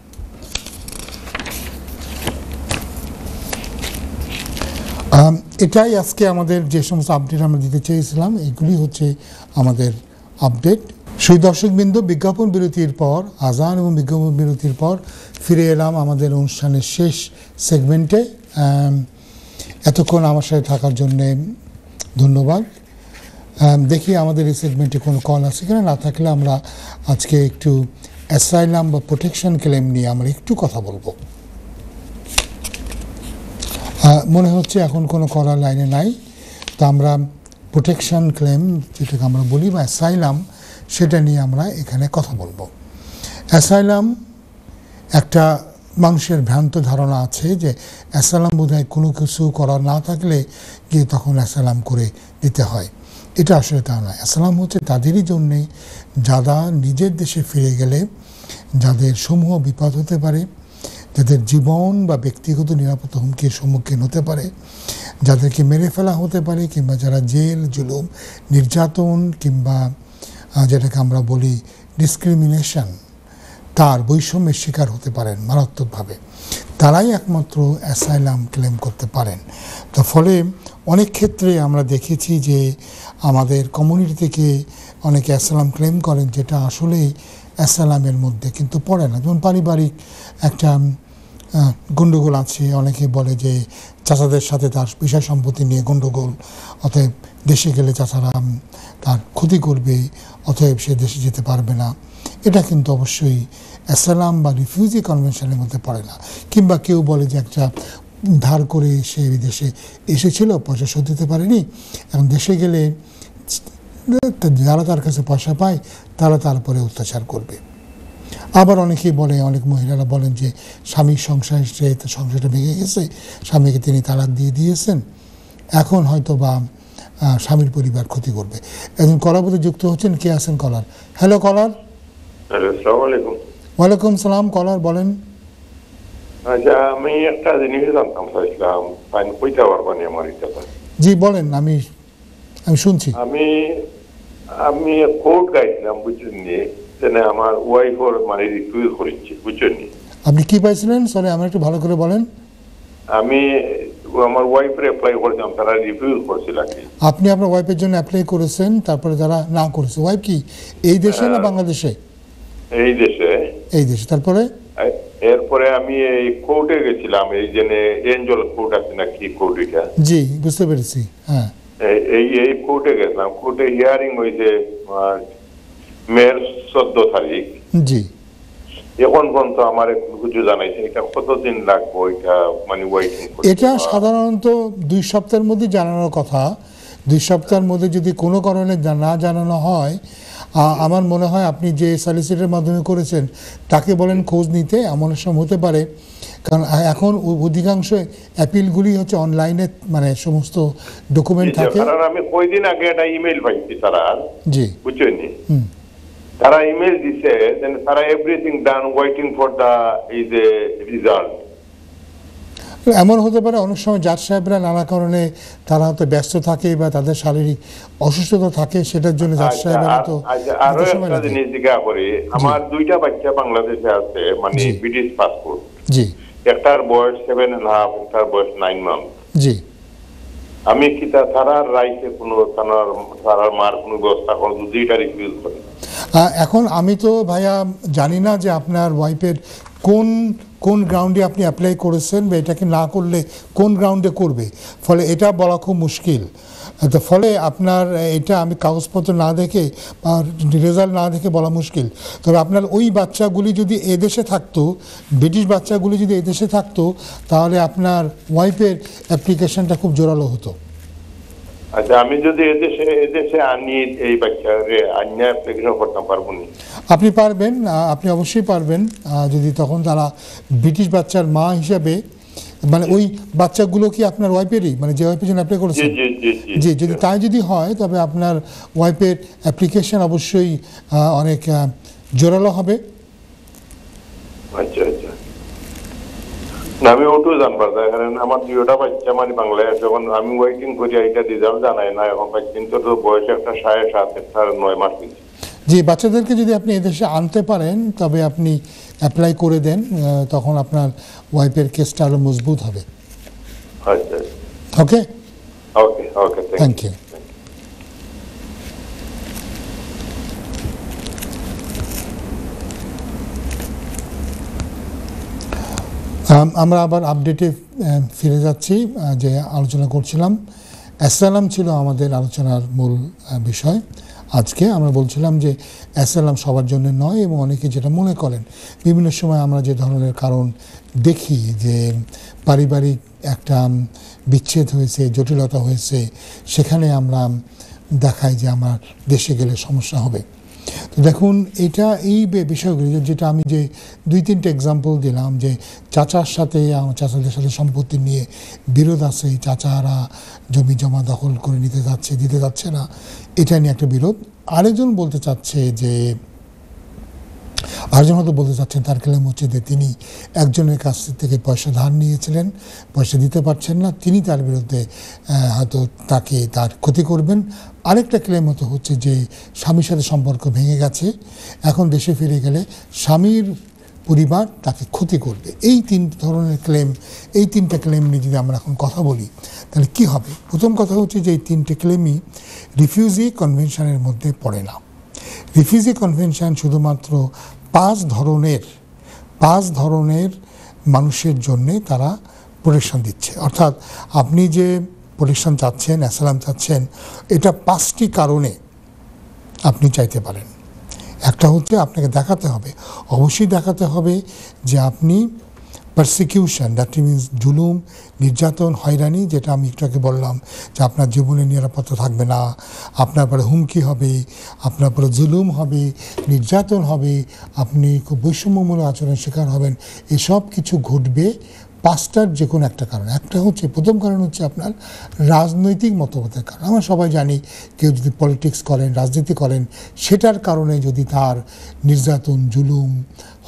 A: এটাই আজকে আমাদের যে সমস্ত আপডেট আমরা দিতে চেয়েছিলাম, এগুলি হচ্ছে আমাদের আপডেট। সেই দর্শকবৃন্দ, বিজ্ঞাপন বিরতির পর, আজান এবং বিজ্ঞাপন বিরতির পর ফিরে এলাম আমাদের অনুষ্ঠানের শেষ সেগমেন্টে। এতক্ষণ আমার সাথে থাকার জন্যে ধন্যবাদ। দেখি আমাদের এই সেগমেন্টে কোনো কল আছে কিনা, না থাকলে আমরা আজকে একটু অ্যাসাইলাম বা প্রোটেকশন ক্লেম নিয়ে আমরা একটু কথা বলবো। মনে হচ্ছে এখন কোনো কলার লাইনে নাই, তো আমরা প্রোটেকশন ক্লেম যেটাকে আমরা বলি বা অ্যাসাইলাম, সেটা নিয়ে আমরা এখানে কথা বলবো। অ্যাসাইলাম একটা মানুষের ভ্রান্ত ধারণা আছে যে অ্যাসাইলাম বোধহয় কোনো কিছু করার না থাকলে গিয়ে তখন অ্যাসাইলাম করে দিতে হয়, এটা আসলে তা নয়। আসসালাম হচ্ছে তাদেরই জন্যে যারা নিজের দেশে ফিরে গেলে যাদের সমূহ বিপদ হতে পারে, যাদের জীবন বা ব্যক্তিগত নিরাপত্তা হুমকির সম্মুখীন হতে পারে, যাদেরকে মেরে ফেলা হতে পারে, কিংবা যারা জেল জুলুম নির্যাতন কিংবা যেটাকে আমরা বলি ডিসক্রিমিনেশন, তার বৈষম্যের শিকার হতে পারেন মারাত্মকভাবে, তারাই একমাত্র অ্যাসাইলাম ক্লেম করতে পারেন। তো ফলে অনেক ক্ষেত্রে আমরা দেখেছি যে আমাদের কমিউনিটি থেকে অনেকে অ্যাসাইলাম ক্লেম করেন যেটা আসলেই অ্যাসাইলামের মধ্যে কিন্তু পড়ে না। যেমন পারিবারিক একটা গণ্ডগোল আছে, অনেকে বলে যে চাচাদের সাথে তার বিষয় সম্পত্তি নিয়ে গণ্ডগোল, অতএব দেশে গেলে চাচারা তার ক্ষতি করবে, অতএব সে দেশে যেতে পারবে না। এটা কিন্তু অবশ্যই অ্যাসাইলাম বা রিফিউজি কনভেনশনের মধ্যে পড়ে না। কিংবা কেউ বলে যে একটা ধার করে সে বিদেশে এসেছিল, পয়সা শোধ দিতে পারেনি, এখন দেশে গেলে যারা তার কাছে পয়সা পায় তারা তার উপরে অত্যাচার করবে। আবার অনেকেই বলে, অনেক মহিলারা বলেন যে স্বামীর সংসারে সংসারটা ভেঙে গেছে, স্বামীকে তিনি তালাক দিয়ে দিয়েছেন, এখন হয়তো বা স্বামীর পরিবার ক্ষতি করবে। একজন কলার মধ্যে যুক্ত হচ্ছেন, কে আছেন কলার? হ্যালো কলার।
G: আসসালামু আলাইকুম।
A: ওয়ালাইকুম সালাম। কলার বলেন।
G: আচ্ছা, আমি একটা জিনিস জানতাম চাইছিলাম, কইতে পারবেন আমার ইচ্ছা?
A: জি বলেন, আমি শুনছি।
G: আমি কোর্ট গাইছিলাম, বুঝছেন নি, আমার ওয়াইফ ওর মানে রিফিউজ করেছে, বুঝছেন নি।
A: আপনি কি পাইছিলেন? সরি, আমার একটু ভালো করে বলেন।
G: আমি আমার ওয়াইফের অ্যাপ্লাই করেছিলাম, তারা রিফিউজ করছিল আর কি।
A: আপনি আপনার ওয়াইফের জন্য অ্যাপ্লাই করেছেন, তারপরে তারা না করেছে। ওয়াইফ কি এই দেশে না বাংলাদেশে?
G: এই দেশে। এই দেশে। তারপরে এরপরে আমি এই কোর্টে গেছিলাম, এই যে এঞ্জেল কোর্ট আছে না, কি কোর্ট এটা?
A: জি বুঝতে পেরেছি। হ্যাঁ,
G: এই কোর্টে গেছিলাম। কোর্টে হিয়ারিং হয়েছে মের 14 তারিখ।
A: জি।
G: এখন পর্যন্ত আমার কিছু জানাইছে, এটা কতদিন লাগবে এটা মানে ওয়েটিং?
A: এটা সাধারণত 2 সপ্তাহের মধ্যে জানানোর কথা। 2 সপ্তাহের মধ্যে যদি কোনো কারণে না জানানো হয়, আমার মনে হয় আপনি যে সলিসিটরের মাধ্যমে করেছেন তাকে বলেন খোঁজ নিতে। এমন সময় হতে পারে, কারণ এখন অধিকাংশ অ্যাপিলগুলি হচ্ছে অনলাইনে, মানে সমস্ত ডকুমেন্ট থাকে।
G: আমি কয়দিন আগে একটা ইমেল পাইছি তারা,
A: জি
G: বুঝছেন, তারা ইমেল দিছে, তারা everything done, waiting for the is a result.
A: এমন হতে পারে অনেক সময় জাজ সাহেবরা নানা কারণে তারা হয়তো ব্যস্ত থাকে বা তাদের শারীরিক অসুস্থতা থাকে, সেটার জন্য জাজ সাহেবরা তো
G: আরো একটা জিনিস জিজ্ঞাসা করি। আমার 2টা বাচ্চা বাংলাদেশে আছে, মানে ব্রিটিশ পাসপোর্ট। জি। একটার বয়স 7.5, একটার বয়স 9 মান্থ। জি। আমি কি তারার রাইটে কোনো তারার মার কোনো ব্যবস্থা করব যদি এটা রিফিউজ করে?
A: এখন আমি তো ভাইয়া জানি না যে আপনার ওয়াইফের কোন গ্রাউন্ডে আপনি অ্যাপ্লাই করেছেন, বা এটাকে না করলে কোন গ্রাউন্ডে করবে, ফলে এটা বলা খুব মুশকিল। তো ফলে আপনার এটা আমি কাগজপত্র না দেখে বা রেজাল্ট না দেখে বলা মুশকিল। তবে আপনার ওই বাচ্চাগুলি যদি এদেশে থাকতো, ব্রিটিশ বাচ্চাগুলি যদি এদেশে থাকতো, তাহলে আপনার ওয়াইফের অ্যাপ্লিকেশনটা খুব জোরালো হতো।
G: আচ্ছা, আমি যদি এদেশে আনি এই বাচ্চারে আনিয়ে অ্যাপ্লিকেশন করতে পারবো না?
A: আপনি পারবেন, আপনি অবশ্যই পারবেন, যদি তখন তারা ব্রিটিশ বাচ্চার মা হিসাবে, মানে ওই বাচ্চাগুলো কি আপনার ওয়াইফেরই, মানে যে ওয়াইফের জন্য অ্যাপ্লাই করেছেন? জি, যদি তাই যদি হয় তবে আপনার ওয়াইফের অ্যাপ্লিকেশন অবশ্যই অনেক জোরালো হবে।
G: আচ্ছা আচ্ছা, আমি ওটাও জানবার, কারণ আমার 2টা বাচ্চা মানে বাংলাদেশ, যখন আমি ওয়েটিং করি এটা রেজাল্ট জানাই না এখন, কিন্তু তো বয়স একটা 7.5, একটা 9 মাস।
A: জি, বাচ্চাদেরকে যদি আপনি এদেশে আনতে পারেন তবে আপনি অ্যাপ্লাই করে দেন, তখন আপনার ওয়াইফের কেসটা আরো মজবুত হবে।
G: আচ্ছা,
A: ওকে
G: ওকে ওকে,
A: থ্যাংক ইউ। আমরা আবার আপডেটে ফিরে যাচ্ছি। যে আলোচনা করছিলাম, অ্যাসাইলাম ছিল আমাদের আলোচনার মূল বিষয়। আজকে আমরা বলছিলাম যে অ্যাসাইলাম সবার জন্য নয়, এবং অনেকে যেটা মনে করেন, বিভিন্ন সময় আমরা যে ধরনের কারণ দেখি যে পারিবারিক একটা বিচ্ছেদ হয়েছে, জটিলতা হয়েছে, সেখানে আমরা দেখাই যে আমার দেশে গেলে সমস্যা হবে। তো দেখুন এটা এই বিষয়গুলো যেটা আমি যে 2-3টা এক্সাম্পল দিলাম, যে চাচার সাথে আমার চাচাদের সাথে সম্পত্তি নিয়ে বিরোধ আছে, চাচারা জমি জমা দখল করে দিতে যাচ্ছে না, এটা নিয়ে একটা বিরোধ। আরেকজন বলতে চাচ্ছে যে আরেকজন হয়তো বলতে চাচ্ছেন তার ক্লেম হচ্ছে যে তিনি একজনের কাছ থেকে পয়সা ধার নিয়েছিলেন, পয়সা দিতে পারছেন না, তিনি তার বিরুদ্ধে হয়তো তার ক্ষতি করবেন। আরেকটা ক্লেম হচ্ছে যে স্বামীর সাথে সম্পর্ক ভেঙে গেছে, এখন দেশে ফিরে গেলে স্বামীর পরিবার তাকে ক্ষতি করবে। এই 3 ধরনের ক্লেম, এই 3টা ক্লেম নিয়ে যদি আমরা এখন কথা বলি তাহলে কি হবে? প্রথম কথা হচ্ছে যে এই 3টে ক্লেমই রিফিউজি কনভেনশনের মধ্যে পড়ে না। রিফিউজি কনভেনশন শুধুমাত্র 5 ধরনের মানুষের জন্যে তারা প্রোটেকশন দিচ্ছে। অর্থাৎ আপনি যে প্রোটেকশন চাচ্ছেন, অ্যাসাইলাম চাচ্ছেন, এটা 5টি কারণে আপনি চাইতে পারেন। একটা হচ্ছে আপনাকে দেখাতে হবে, অবশ্যই দেখাতে হবে যে আপনি পারসিকিউশন, দ্যাট মিনস জুলুম, নির্যাতন, হয়রানি, যেটা আমি একটু আগে বললাম যে আপনার জীবনের নিরাপত্তা থাকবে না, আপনার পরে হুমকি হবে, আপনার পরে জুলুম হবে, নির্যাতন হবে, আপনি খুব বৈষম্যমূলক আচরণের শিকার হবেন, এসব কিছু ঘটবে 5টার যে কোনো একটা কারণ। একটা হচ্ছে, প্রথম কারণ হচ্ছে আপনার রাজনৈতিক মতবাদের কারণ। আমরা সবাই জানি কেউ যদি পলিটিক্স করেন, রাজনীতি করেন, সেটার কারণে যদি তার নির্যাতন, জুলুম,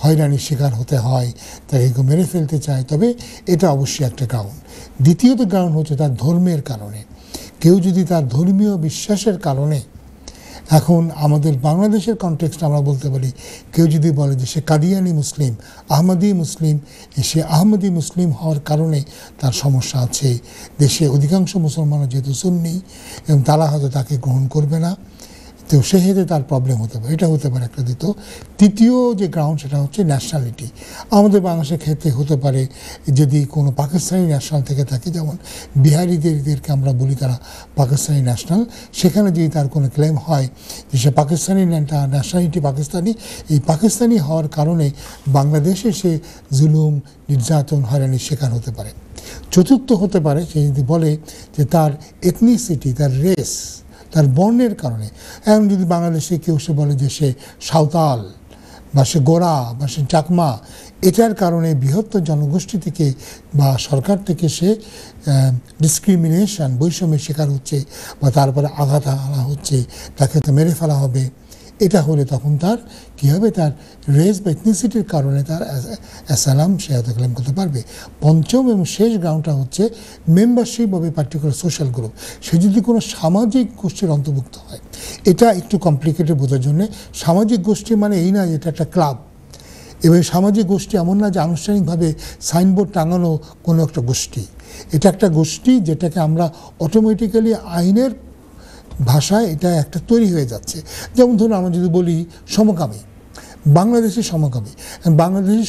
A: হয়রানির শিকার হতে হয়, তাকে কেউ মেরে ফেলতে চায়, তবে এটা অবশ্যই একটা কারণ। দ্বিতীয়ত কারণ হচ্ছে তার ধর্মের কারণে। কেউ যদি তার ধর্মীয় বিশ্বাসের কারণে, এখন আমাদের বাংলাদেশের কনটেক্সট আমরা বলতে পারি, কেউ যদি বলে যে সে কাদিয়ানি মুসলিম, আহমদি মুসলিম, সে আহমদি মুসলিম হওয়ার কারণে তার সমস্যা আছে, দেশে অধিকাংশ মুসলমানরা যেহেতু সুন্নি এবং তারা হয়তো তাকে গ্রহণ করবে না, তো সেহেতু তার প্রবলেম হতে পারে, এটা হতে পারে একটা। তৃতীয় যে গ্রাউন্ড সেটা হচ্ছে ন্যাশনালিটি। আমাদের বাংলাদেশের ক্ষেত্রে হতে পারে যদি কোনো পাকিস্তানি ন্যাশনাল থেকে থাকে, যেমন বিহারিদেরকে আমরা বলি তারা পাকিস্তানি ন্যাশনাল, সেখানে যদি তার কোনো ক্লেম হয় যে সে পাকিস্তানি, ন্যাশনালিটি পাকিস্তানি, এই পাকিস্তানি হওয়ার কারণে বাংলাদেশে সে জুলুম, নির্যাতন, হয়রানির শিকার হতে পারে। চতুর্থ হতে পারে সে যদি বলে যে তার এথনিসিটি, তার রেস, তার বর্ণের কারণে। এখন যদি বাংলাদেশে কেউ সে বলে যে সে সাঁওতাল বা সে গোরা বা সে চাকমা, এটার কারণে বৃহত্তর জনগোষ্ঠী থেকে বা সরকার থেকে সে ডিসক্রিমিনেশন, বৈষম্যের শিকার হচ্ছে বা তারপরে আঘাত আনা হচ্ছে, তাকে তো মেরে ফেলা হবে, এটা হলে তখন তার কী হবে, তার রেস বা এথনিসিটির কারণে তার অ্যাসাইলাম সে হয়তো ক্লেম করতে পারবে। পঞ্চম এবং শেষ গ্রাউন্ডটা হচ্ছে membership of a particular social group. সে যদি কোনো সামাজিক গোষ্ঠীর অন্তর্ভুক্ত হয়, এটা একটু কমপ্লিকেটেড বোঝার জন্যে। সামাজিক গোষ্ঠী মানে এই না যে এটা একটা ক্লাব, এবং সামাজিক গোষ্ঠী এমন না যে আনুষ্ঠানিকভাবে সাইনবোর্ড টাঙানো কোনো একটা গোষ্ঠী। এটা একটা গোষ্ঠী যেটাকে আমরা অটোমেটিক্যালি আইনের ভাষায় এটা একটা তৈরি হয়ে যাচ্ছে। যেমন ধরুন আমরা যদি বলি সমকামী, বাংলাদেশের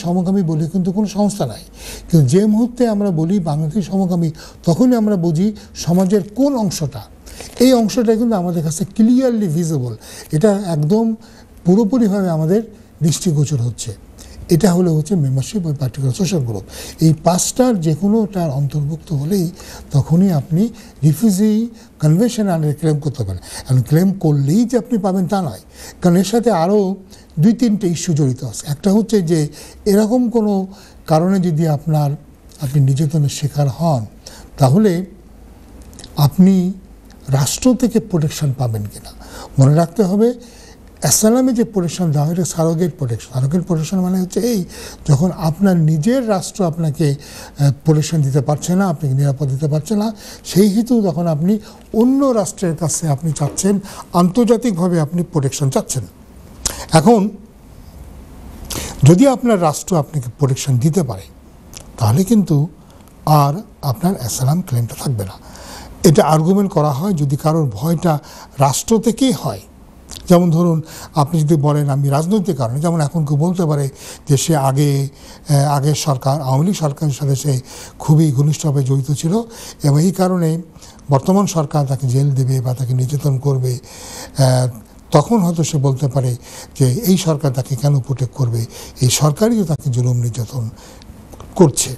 A: সমকামী বলে কিন্তু কোনো সংস্থা নাই, কিন্তু যে মুহূর্তে আমরা বলি বাংলাদেশি সমকামী, তখনই আমরা বুঝি সমাজের কোন অংশটা, এই অংশটা কিন্তু আমাদের কাছে ক্লিয়ারলি ভিজিবল, এটা একদম পুরোপুরিভাবে আমাদের দৃষ্টিগোচর হচ্ছে। এটা হচ্ছে মেম্বারশিপ ওই পার্টিকুলার সোশ্যাল গ্রুপ। এই 5টার যে কোনোটার অন্তর্ভুক্ত হলেই তখনই আপনি রিফিউজি কনভেনশন আন্ডারে ক্লেম করতে পারেন। এখন ক্লেম করলেই যে আপনি পাবেন তা নয়, কারণ এর সাথে আরও 2-3টে ইস্যু জড়িত আছে। একটা হচ্ছে যে এরকম কোনো কারণে যদি আপনি নির্যাতনের শিকার হন, তাহলে আপনি রাষ্ট্র থেকে প্রোটেকশন পাবেন কিনা। মনে রাখতে হবে অ্যাসাইলামে যে প্রোটেকশন দেওয়া হয় এটা সারোগেট প্রোটেকশন। সারোগেট প্রোটেকশন মানে হচ্ছে এই, যখন আপনার নিজের রাষ্ট্র আপনাকে প্রোটেকশন দিতে পারছে না, আপনাকে নিরাপদ দিতে পারছে না, সেই হেতু তখন আপনি অন্য রাষ্ট্রের কাছে আপনি চাচ্ছেন, আন্তর্জাতিকভাবে আপনি প্রোটেকশন চাচ্ছেন। এখন যদি আপনার রাষ্ট্র আপনাকে প্রোটেকশন দিতে পারে, তাহলে কিন্তু আর আপনার অ্যাসাইলাম ক্লেমটা থাকবে না। এটা আর্গুমেন্ট করা হয় যদি কারোর ভয়টা রাষ্ট্র থেকেই হয়। যেমন ধরুন আপনি যদি বলেন আমি রাজনৈতিক কারণে, যেমন এখন কেউ বলতে পারে যে সে আগের সরকার, আওয়ামী লীগ সরকারের সাথে সে খুবই ঘনিষ্ঠভাবে জড়িত ছিল এবং এই কারণে বর্তমান সরকার তাকে জেল দেবে বা তাকে নির্যাতন করবে, তখন হয়তো সে বলতে পারে যে এই সরকার তাকে কেন প্রোটেক্ট করবে, এই সরকারই তো তাকে জুলুম নির্যাতন করছে।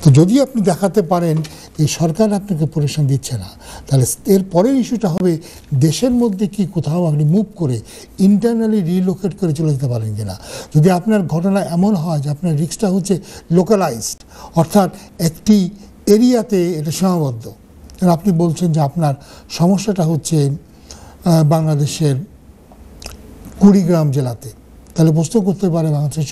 A: তো যদি আপনি দেখাতে পারেন এই সরকার আপনাকে প্রোটেকশন দিচ্ছে না, তাহলে এর পরের ইস্যুটা হবে দেশের মধ্যে কি কোথাও আপনি মুভ করে ইন্টারনালি রিলোকেট করে চলে যেতে পারেন কিনা। যদি আপনার ঘটনা এমন হয় যে আপনার রিস্কটা হচ্ছে লোকালাইজড, অর্থাৎ একটি এরিয়াতে এটা সীমাবদ্ধ, আপনি বলছেন যে আপনার সমস্যাটা হচ্ছে বাংলাদেশের কুড়িগ্রাম জেলাতে, তাহলে প্রশ্ন করতে পারে বাংলাদেশের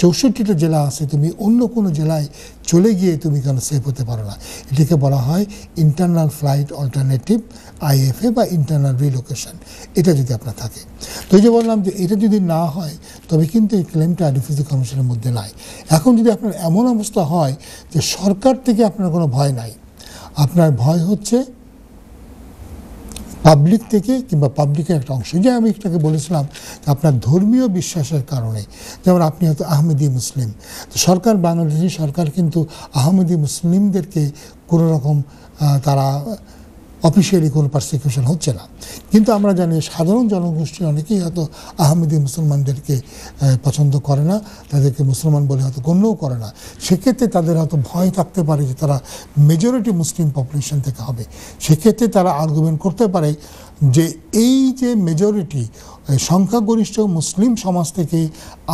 A: 64টা জেলা আছে, তুমি অন্য কোনো জেলায় চলে গিয়ে তুমি কেন সেফ হতে পারো না। এটাকে বলা হয় ইন্টারনাল ফ্লাইট অল্টারনেটিভ, IFA বা ইন্টারনাল রিলোকেশন। এটা যদি আপনার থাকে, তো এই যে বললাম যে এটা যদি না হয় তবে কিন্তু এই ক্লেমটা রিফিউজি কমিশনের মধ্যে নাই। এখন যদি আপনার এমন অবস্থা হয় যে সরকার থেকে আপনার কোনো ভয় নাই, আপনার ভয় হচ্ছে পাবলিক থেকে কিংবা পাবলিকের একটা অংশ, যে আমি একটাকে বলেছিলাম আপনার ধর্মীয় বিশ্বাসের কারণে, যেমন আপনি হয়তো আহমেদি মুসলিম, তো সরকার, বাংলাদেশি সরকার কিন্তু আহমেদি মুসলিমদেরকে কোনো রকম তারা অফিসিয়ালি কোনো পারসিকিউশন হচ্ছে না, কিন্তু আমরা জানি সাধারণ জনগোষ্ঠীর অনেকেই হয়তো আহমেদি মুসলমানদেরকে পছন্দ করে না, তাদেরকে মুসলমান বলে হয়তো গণ্যও করে না। সেক্ষেত্রে তাদের হয়তো ভয় থাকতে পারে যে তারা মেজরিটি মুসলিম পপুলেশন থেকে হবে। সেক্ষেত্রে তারা আর্গুমেন্ট করতে পারে যে এই যে মেজরিটি সংখ্যাগরিষ্ঠ মুসলিম সমাজ থেকে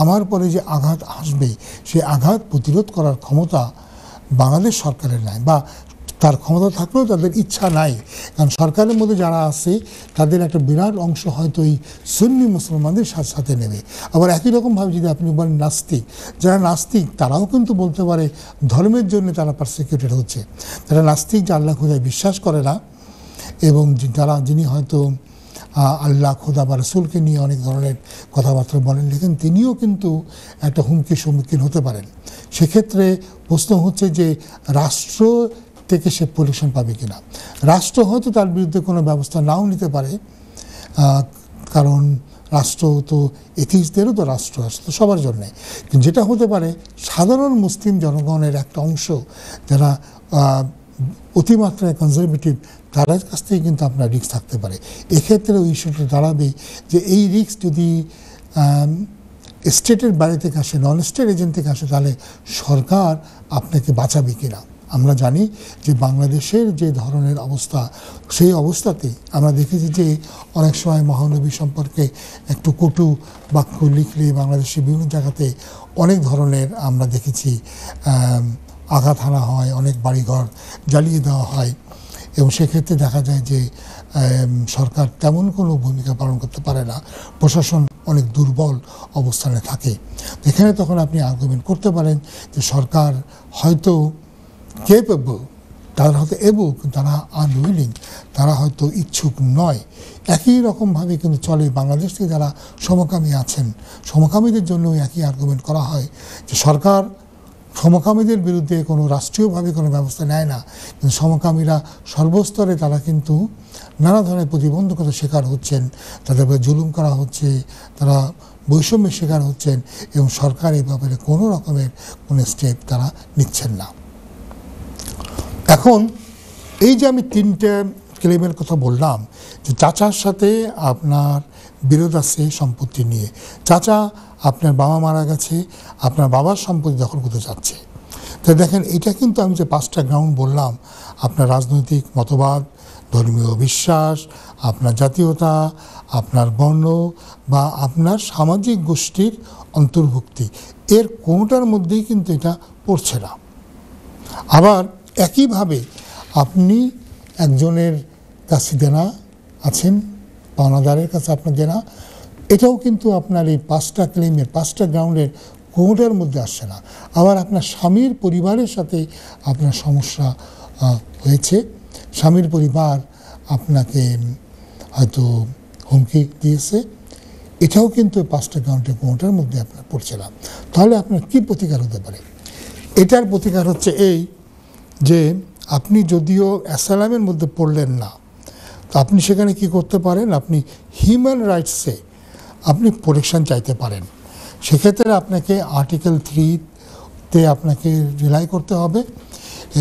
A: আমার পরে যে আঘাত আসবে, সেই আঘাত প্রতিরোধ করার ক্ষমতা বাংলাদেশ সরকারের নাই, বা তার ক্ষমতা থাকলেও তাদের ইচ্ছা নাই। কারণ সরকারের মধ্যে যারা আছে তাদের একটা বিরাট অংশ হয়তো এই সুন্নি মুসলমানদের সাথে সাথে নেবে। আবার একই রকমভাবে যদি আপনি বলেন নাস্তিক, যারা নাস্তিক তারাও কিন্তু বলতে পারে ধর্মের জন্য তারা পারসিকিউটেড হচ্ছে। তারা নাস্তিক যে আল্লাহ খোদায় বিশ্বাস করে না, এবং যিনি হয়তো আল্লাহ খোদা বা রসুলকে নিয়ে অনেক ধরনের কথাবার্তা বলেন, লেখেন, তিনিও কিন্তু একটা হুমকির সম্মুখীন হতে পারেন। সেক্ষেত্রে প্রশ্ন হচ্ছে যে রাষ্ট্র থেকে সে প্রোটেকশন পাবে কিনা। রাষ্ট্র হয়তো তার বিরুদ্ধে কোনো ব্যবস্থা নাও নিতে পারে, কারণ রাষ্ট্র তো এথিস্টদেরও তো রাষ্ট্র আসতো সবার জন্যে, কিন্তু যেটা হতে পারে সাধারণ মুসলিম জনগণের একটা অংশ যারা অতিমাত্রায় কনজারভেটিভ, তাদের কাছ থেকে কিন্তু আপনার রিস্ক থাকতে পারে। এক্ষেত্রে ওই ইস্যুটা দাঁড়াবে যে এই রিস্ক যদি স্টেটের বাইরে থেকে আসে, নন স্টেট এজেন্ট থেকে আসে, তাহলে সরকার আপনাকে বাঁচাবে কিনা। আমরা জানি যে বাংলাদেশের যে ধরনের অবস্থা, সেই অবস্থাতে আমরা দেখেছি যে অনেক সময় মহানবী সম্পর্কে একটু কটু বাক্য লিখলে বাংলাদেশের বিভিন্ন জায়গাতে অনেক ধরনের আমরা দেখেছি আঘাত হানা হয়, অনেক বাড়িঘর জ্বালিয়ে দেওয়া হয়, এবং সেক্ষেত্রে দেখা যায় যে সরকার তেমন কোনো ভূমিকা পালন করতে পারে না, প্রশাসন অনেক দুর্বল অবস্থানে থাকে। এখানে তখন আপনি আর্গুমেন্ট করতে পারেন যে সরকার হয়তো কেপেবল, তারা হয়তো এবল, কিন্তু তারা আনউইলিং, তারা হয়তো ইচ্ছুক নয়। একই রকমভাবে কিন্তু চলে বাংলাদেশ থেকে যারা সমকামী আছেন, সমকামীদের জন্য একই আর্গুমেন্ট করা হয় যে সরকার সমকামীদের বিরুদ্ধে কোনো রাষ্ট্রীয়ভাবে কোনো ব্যবস্থা নেয় না, কিন্তু সমকামীরা সর্বস্তরে তারা কিন্তু নানা ধরনের প্রতিবন্ধকতার শিকার হচ্ছেন, তাদের উপরে জুলুম করা হচ্ছে, তারা বৈষম্যের শিকার হচ্ছেন, এবং সরকার এই ব্যাপারে কোনো রকমের কোনো স্টেপ তারা নিচ্ছেন না। এখন এই যে আমি তিনটে ক্লেমের কথা বললাম, যে চাচার সাথে আপনার বিরোধ আছে সম্পত্তি নিয়ে, চাচা আপনার বাবা মারা গেছে, আপনার বাবার সম্পত্তি দখল করতে চাচ্ছে। তো দেখেন, এটা কিন্তু আমি যে 5টা গ্রাউন্ড বললাম, আপনার রাজনৈতিক মতবাদ, ধর্মীয় বিশ্বাস, আপনার জাতীয়তা, আপনার বর্ণ বা আপনার সামাজিক গোষ্ঠীর অন্তর্ভুক্তি, এর কোনোটার মধ্যেই কিন্তু এটা পড়ছে না। আবার একইভাবে আপনি একজনের কাছে দেনা আছেন, পাওনাদারের কাছে আপনার দেনা, এটাও কিন্তু আপনার এই 5টা ক্লেমের 5টা গ্রাউন্ডের কোনোটার মধ্যে আসছে না। আবার আপনার স্বামীর পরিবারের সাথে আপনার সমস্যা হয়েছে, স্বামীর পরিবার আপনাকে হয়তো হুমকি দিয়েছে, এটাও কিন্তু 5টা গ্রাউন্ডের কোনোটার মধ্যে আপনার পড়ছে না। তাহলে আপনার কি প্রতিকার হতে পারে? এটার প্রতিকার হচ্ছে এই যে আপনি যদিও অ্যাসাইলামের মধ্যে পড়লেন না, তো আপনি সেখানে কি করতে পারেন, আপনি হিউম্যান রাইটসে আপনি প্রোটেকশন চাইতে পারেন। সেক্ষেত্রে আপনাকে আর্টিকেল 3-তে আপনাকে রিলাই করতে হবে,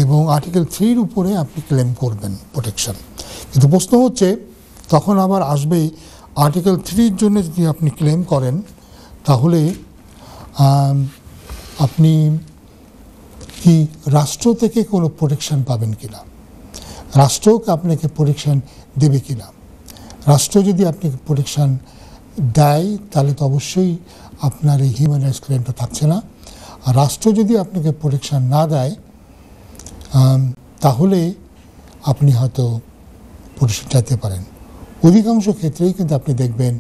A: এবং আর্টিকেল 3-র উপরে আপনি ক্লেম করবেন প্রোটেকশন। কিন্তু প্রশ্ন হচ্ছে তখন আবার আসবে আর্টিকেল 3-র জন্য যদি আপনি ক্লেম করেন, তাহলে আপনি কি রাষ্ট্র থেকে কোনো প্রোটেকশন পাবেন কিনা, রাষ্ট্র আপনাকে প্রোটেকশন দেবে কিনা। রাষ্ট্র যদি আপনাকে প্রোটেকশন দেয় তাহলে তো অবশ্যই আপনার এই হিউম্যান রাইটস ক্লেমটা থাকছে না। আর রাষ্ট্র যদি আপনাকে প্রোটেকশন না দেয় তাহলে আপনি হয়তো প্রোটেকশন চাইতে পারেন। অধিকাংশ ক্ষেত্রেই কিন্তু আপনি দেখবেন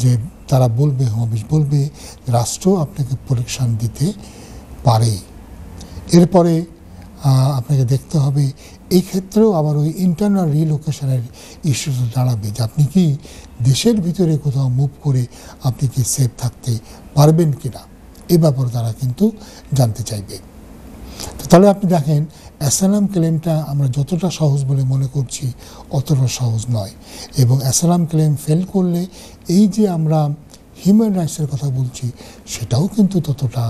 A: যে তারা বলবে, হোম অফিস বলবে রাষ্ট্র আপনাকে প্রোটেকশন দিতে পারে। এরপরে আপনাকে দেখতে হবে এই ক্ষেত্রেও আবার ওই ইন্টারনাল রিলোকেশনের ইস্যুটা দাঁড়াবে যে আপনি কি দেশের ভিতরে কোথাও মুভ করে আপনি কি সেফ থাকতে পারবেন কি না, এ ব্যাপারে তারা কিন্তু জানতে চাইবে। তো তাহলে আপনি দেখেন অ্যাসাইলাম ক্লেমটা আমরা যতটা সহজ বলে মনে করছি অতটা সহজ নয়, এবং অ্যাসাইলাম ক্লেম ফেল করলে এই যে আমরা হিউম্যান রাইটসের কথা বলছি সেটাও কিন্তু ততটা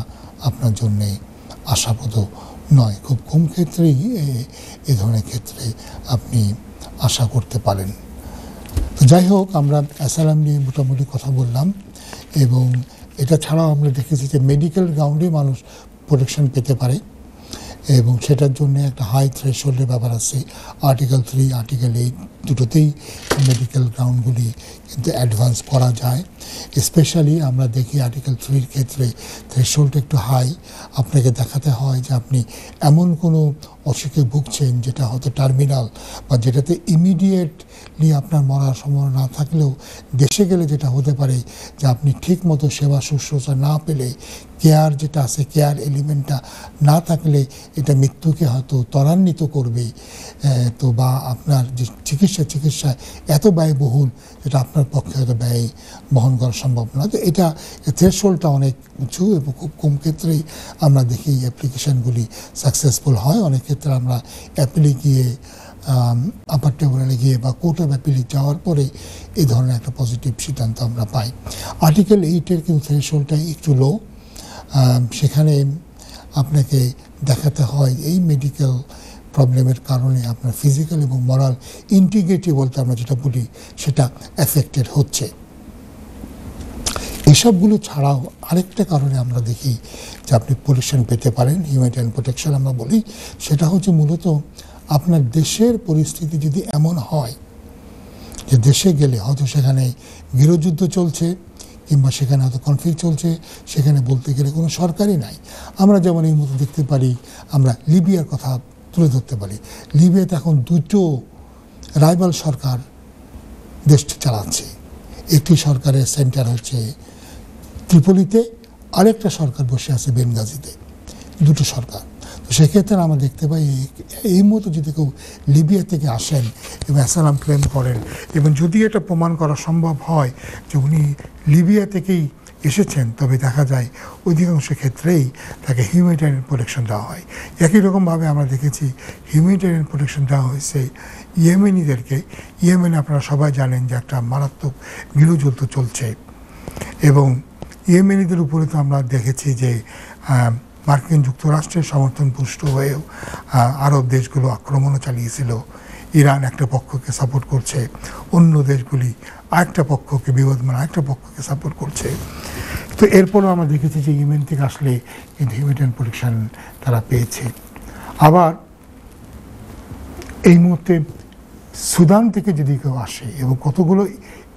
A: আপনার জন্যে আশাপ্রদ নয়। খুব কম ক্ষেত্রেই এ ধরনের ক্ষেত্রে আপনি আশা করতে পারেন। তো যাই হোক, আমরা অ্যাসাইলাম নিয়ে মোটামুটি কথা বললাম, এবং এটা ছাড়াও আমরা দেখেছি যে মেডিকেল গ্রাউন্ডে মানুষ প্রোটেকশন পেতে পারে, এবং সেটার জন্য একটা হাই থ্রেশহোল্ডের ব্যাপার আছে। আর্টিকেল 3, আর্টিকেল 8 দুটোতেই মেডিকেল গ্রাউন্ডগুলি কিন্তু অ্যাডভান্স করা যায়। স্পেশালি আমরা দেখি আর্টিকেল 3-র ক্ষেত্রে থ্রেশহোল্ড একটু হাই। আপনাকে দেখাতে হয় যে আপনি এমন কোনো অসুখে ভুগছেন যেটা হয়তো টার্মিনাল বা যেটাতে ইমিডিয়েটলি আপনার মরার সম্ভাবনা না থাকলেও দেশে গেলে যেটা হতে পারে যে আপনি ঠিক মতো সেবা শুশ্রূষা না পেলে, কেয়ার যেটা আছে কেয়ার এলিমেন্টটা না থাকলে এটা মৃত্যুকে হয়তো ত্বরান্বিত করবে। তো বা আপনার যে চিকিৎসায় এত ব্যয়বহুল যেটা আপনার পক্ষে হয়তো ব্যয় বহন করা সম্ভব না। তো এটা থ্রেশহোল্ডটা অনেক উঁচু, এবং খুব কম ক্ষেত্রেই আমরা দেখি অ্যাপ্লিকেশানগুলি সাকসেসফুল হয়। অনেক ক্ষেত্রে আমরা অ্যাপিলে গিয়ে আপার ট্রাইব্যুনালে গিয়ে বা কোর্ট অফ অ্যাপিলে যাওয়ার পরে এই ধরনের একটা পজিটিভ সিদ্ধান্ত আমরা পাই। আর্টিকেল 8-এর কিন্তু থ্রেশহোল্ডটা একটু লো। সেখানে আপনাকে দেখাতে হয় এই মেডিকেল প্রবলেমের কারণে আপনার ফিজিক্যাল এবং মরাল ইন্টিগ্রিটি বলতে আমরা যেটা বলি সেটা এফেক্টেড হচ্ছে। এসবগুলো ছাড়াও আরেকটা কারণে আমরা দেখি যে আপনি প্রোটেকশন পেতে পারেন, হিউম্যানিটেরিয়ান প্রোটেকশন আমরা বলি, সেটা হচ্ছে মূলত আপনার দেশের পরিস্থিতি যদি এমন হয় যে দেশে গেলে হয়তো সেখানে গৃহযুদ্ধ চলছে কিংবা সেখানে হয়তো কনফ্লিক্ট চলছে, সেখানে বলতে গেলে কোনো সরকারই নাই। আমরা যেমন এই মতো দেখতে পারি, আমরা লিবিয়ার কথা তুলে ধরতে পারি। লিবিয়াতে এখন দুটো রাইভাল সরকার দেশটি চালাচ্ছে। একটি সরকারের সেন্টার হচ্ছে ত্রিপোলিতে, আরেকটা সরকার বসে আছে বেনগাজিতে, দুটো সরকার। তো সেক্ষেত্রে আমরা দেখতে পাই এই মতো যদি কেউ লিবিয়া থেকে আসেন এবং অ্যাসাইলাম ক্লেম করেন, এবং যদি এটা প্রমাণ করা সম্ভব হয় যে উনি লিবিয়া থেকেই এসেছেন, তবে দেখা যায় অধিকাংশ ক্ষেত্রেই তাকে হিউম্যানিটেরিয়ান প্রোটেকশন দেওয়া হয়। একই রকমভাবে আমরা দেখেছি হিউম্যানিটেরিয়ান প্রোটেকশন দেওয়া হয়েছে ইয়েমেনিদেরকে। ইয়েমেনে আপনারা সবাই জানেন যে একটা মারাত্মক গৃহযুদ্ধ চলছে, এবং ইয়েমেনিদের উপরে তো আমরা দেখেছি যে মার্কিন যুক্তরাষ্ট্রের সমর্থন পুষ্ট হয়েও আরব দেশগুলো আক্রমণও চালিয়েছিল। ইরান একটা পক্ষকে সাপোর্ট করছে, অন্য দেশগুলি আরেকটা পক্ষকে, বিবাদমান আরেকটা পক্ষকে সাপোর্ট করছে। তো এরপরও আমরা দেখেছি যে ইয়েমেন থেকে আসলে কিন্তু হিউম্যানিটেরিয়ান প্রোটেকশন তারা পেয়েছে। আবার এই মুহূর্তে সুদান থেকে যদি কেউ আসে এবং কতগুলো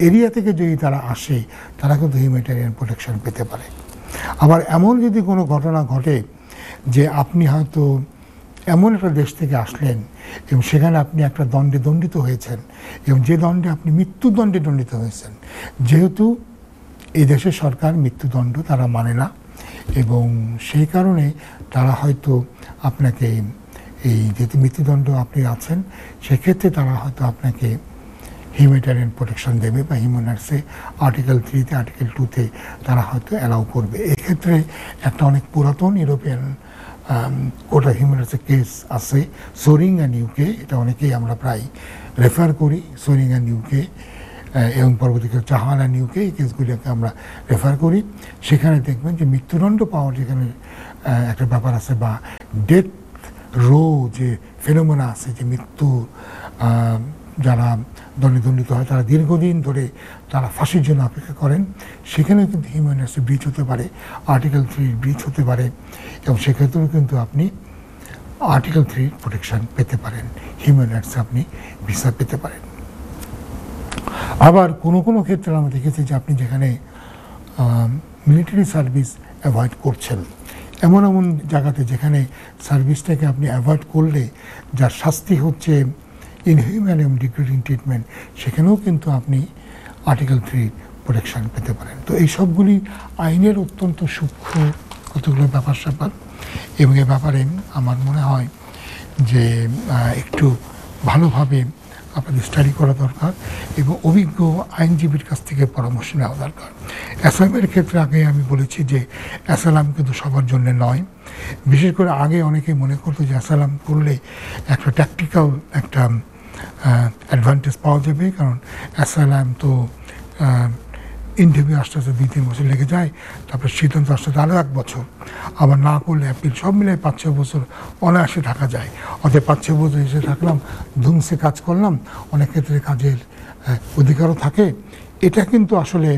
A: এরিয়া থেকে যদি তারা আসে, তারা কিন্তু হিউম্যানিটেরিয়ান প্রোটেকশন পেতে পারে। আবার এমন যদি কোনো ঘটনা ঘটে যে আপনি হয়তো এমন একটা দেশ থেকে আসলেন এবং সেখানে আপনি একটা দণ্ডে দণ্ডিত হয়েছেন, এবং যে দণ্ডে আপনি মৃত্যুদণ্ডে দণ্ডিত হয়েছেন, যেহেতু এই দেশের সরকার মৃত্যুদণ্ড তারা মানে না, এবং সেই কারণে তারা হয়তো আপনাকে এই যেহেতু মৃত্যুদণ্ড আপনি আছেন, সেক্ষেত্রে তারা হয়তো আপনাকে হিউম্যানিটেরিয়ান প্রোটেকশন দেবে, বা হিউম্যান রাইটসে আর্টিকেল 3-তে আর্টিকেল 2-তে তারা হয়তো অ্যালাউ করবে। এক্ষেত্রে একটা অনেক পুরাতন ইউরোপিয়ান কোর্ট অফ হিউম্যান রাইটসের কেস আছে, সোরিং অ্যান্ড ইউকে। এটা অনেকেই আমরা প্রায় রেফার করি, সোরিং অ্যান্ড ইউকে, এবং পরবর্তীকালে চাহান অ্যান্ড ইউকে, এই কেসগুলিকে আমরা রেফার করি। সেখানে দেখবেন যে মৃত্যুদণ্ড পাওয়ার যেখানে একটা ব্যাপার আছে, বা ডেথ রো যে ফেনোমেনা আছে, যে মৃত্যু যারা দণ্ডিত হয় তারা দীর্ঘদিন ধরে তারা ফাঁসির জন্য অপেক্ষা করেন, সেখানেও কিন্তু হিউম্যান রাইটসের ব্রিচ হতে পারে, আর্টিকেল 3 ব্রিচ হতে পারে, এবং সেক্ষেত্রেও কিন্তু আপনি আর্টিকেল 3 প্রোটেকশন পেতে পারেন, হিউম্যান রাইটসে আপনি ভিসা পেতে পারেন। আবার কোনো কোনো ক্ষেত্রে আমরা দেখেছি যে আপনি যেখানে মিলিটারি সার্ভিস অ্যাভয়েড করছেন, এমন এমন জায়গাতে যেখানে সার্ভিসটাকে আপনি অ্যাভয়েড করলে যার শাস্তি হচ্ছে ইনহিউম্যান এবং ডিগ্রেডিং ট্রিটমেন্ট, সেখানেও কিন্তু আপনি আর্টিকেল 3 প্রোটেকশন পেতে পারেন। তো এই সবগুলি আইনের অত্যন্ত সূক্ষ্ম কতগুলো ব্যাপার স্যাপার, এবং এ ব্যাপারে আমার মনে হয় যে একটু ভালোভাবে আপনাদের স্টাডি করা দরকার এবং অভিজ্ঞ আইনজীবীর কাছ থেকে পরামর্শ নেওয়া দরকার। অ্যাসাইলামের ক্ষেত্রে আগে আমি বলেছি যে অ্যাসাইলাম কিন্তু সবার জন্য নয়। বিশেষ করে আগে অনেকে মনে করতো যে অ্যাসাইলাম করলে একটা ট্যাকটিক্যাল একটা অ্যাডভান্টেজ পাওয়া যাবে, কারণ অ্যাসাইলাম তো ইন্টারভিউ আসতে আসতে 2-3 বছর লেগে যায়, তারপরে সিদ্ধান্ত আসতে আরও 1 বছর, আবার না করলে অ্যাপিল, সব মিলে 5-6 বছর অনায়াসে থাকা যায়। অর্থাৎ 5-6 বছর এসে থাকলাম, ধুমসে কাজ করলাম, অনেক ক্ষেত্রে কাজের অধিকারও থাকে। এটা কিন্তু আসলে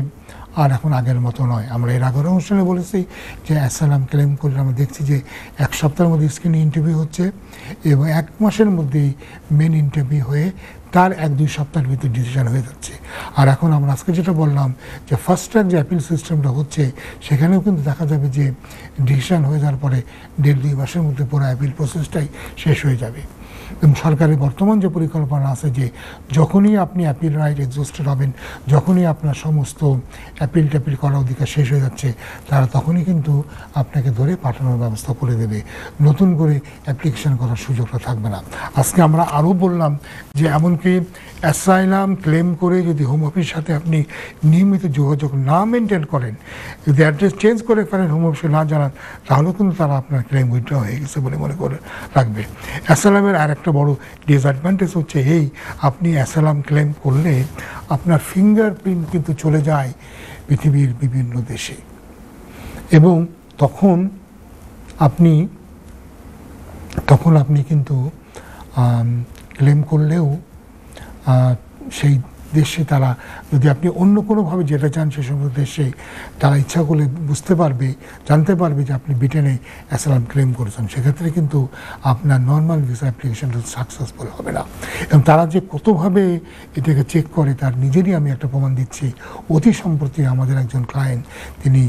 A: আর এখন আগের মতো নয়। আমরা এর আগের অনুষ্ঠানে বলেছি যে অ্যাসাইলাম ক্লেম করলে আমরা দেখছি যে 1 সপ্তাহের মধ্যে স্ক্রিনিং ইন্টারভিউ হচ্ছে এবং 1 মাসের মধ্যেই মেন ইন্টারভিউ হয়ে তার 1-2 সপ্তাহের ভিতরে ডিসিশন হয়ে যাচ্ছে। আর এখন আমরা আজকে যেটা বললাম যে ফার্স্ট ট্র্যাক যে অ্যাপিল সিস্টেমটা হচ্ছে, সেখানেও কিন্তু দেখা যাবে যে ডিসিশন হয়ে যাওয়ার পরে 1.5-2 মাসের মধ্যে পুরো অ্যাপিল প্রসেসটাই শেষ হয়ে যাবে। এবং সরকারের বর্তমান যে পরিকল্পনা আছে যে যখনই আপনি অ্যাপিল রাইট এক্সস্টেড হবেন, যখনই আপনার সমস্ত অ্যাপিল ট্যাপিল করার অধিকার শেষ হয়ে যাচ্ছে, তারা তখনই কিন্তু আপনাকে ধরে পাঠানোর ব্যবস্থা করে দেবে, নতুন করে অ্যাপ্লিকেশন করার সুযোগটা থাকবে না। আজকে আমরা আরও বললাম যে এমনকি অ্যাসাইলাম ক্লেম করে যদি হোম অফিসের সাথে আপনি নিয়মিত যোগাযোগ না মেনটেন করেন, যদি অ্যাড্রেস চেঞ্জ করে ফেলেন, হোম অফিসে না জানান, তাহলেও কিন্তু তারা আপনার ক্লেম উইথড্র হয়ে গেছে বলে মনে করে রাখবে। অ্যাসাইলামের আর একটা বড় ডিসঅ্যাডভান্টেজ হচ্ছে এই, আপনি অ্যাসাইলাম ক্লেম করলে আপনার ফিঙ্গারপ্রিন্ট কিন্তু চলে যায় পৃথিবীর বিভিন্ন দেশে, এবং তখন আপনি কিন্তু ক্লেম করলেও সেই দেশে তারা, যদি আপনি অন্য কোনোভাবে যেতে চান, সে সমস্ত দেশে তারা ইচ্ছা করলে জানতে পারবে যে আপনি ব্রিটেনে অ্যাসাইলাম ক্লেম করেছেন, সেক্ষেত্রে কিন্তু আপনার নর্মাল ভিসা অ্যাপ্লিকেশনটা সাকসেসফুল হবে না। এবং তারা যে কতভাবে এটাকে চেক করে তার নিজেরই আমি একটা প্রমাণ দিচ্ছি। অতি সম্প্রতি আমাদের একজন ক্লায়েন্ট, তিনি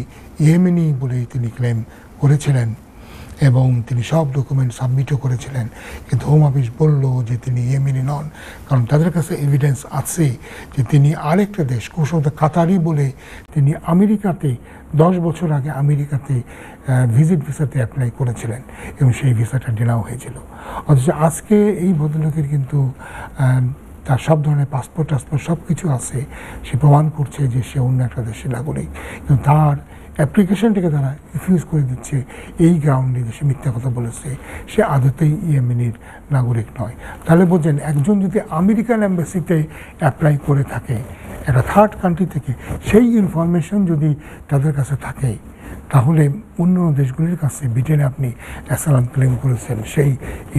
A: ইয়েমেনি বলে তিনি ক্লেম করেছিলেন এবং তিনি সব ডকুমেন্ট সাবমিটও করেছিলেন, কিন্তু হোম অফিস বলল যে তিনি ইয়েমেনি নন, কারণ তাদের কাছে এভিডেন্স আছে যে তিনি আরেকটা দেশ, কৌশলত কাতারি বলে, তিনি আমেরিকাতে 10 বছর আগে আমেরিকাতে ভিজিট ভিসাতে অ্যাপ্লাই করেছিলেন এবং সেই ভিসাটা ডিনাও হয়েছিল। অথচ আজকে এই ভদ্রলোকের কিন্তু তার সব ধরনের পাসপোর্ট সব কিছু আছে, সে প্রমাণ করছে যে সে অন্য একটা দেশের নাগরিক, কিন্তু তার অ্যাপ্লিকেশনটাকে তারা রিফিউজ করে দিচ্ছে এই গ্রাউন্ডে যে সে মিথ্যা কথা বলেছে, সে আদতেই ইয়েমেনির নাগরিক নয়। তাহলে বোঝেন, একজন যদি আমেরিকান এম্বাসিতে অ্যাপ্লাই করে থাকে একটা থার্ড কান্ট্রি থেকে, সেই ইনফরমেশন যদি তাদের কাছে থাকে, তাহলে অন্য দেশগুলির কাছে ব্রিটেনে আপনি অ্যাসাইলাম ক্লেম করেছেন সেই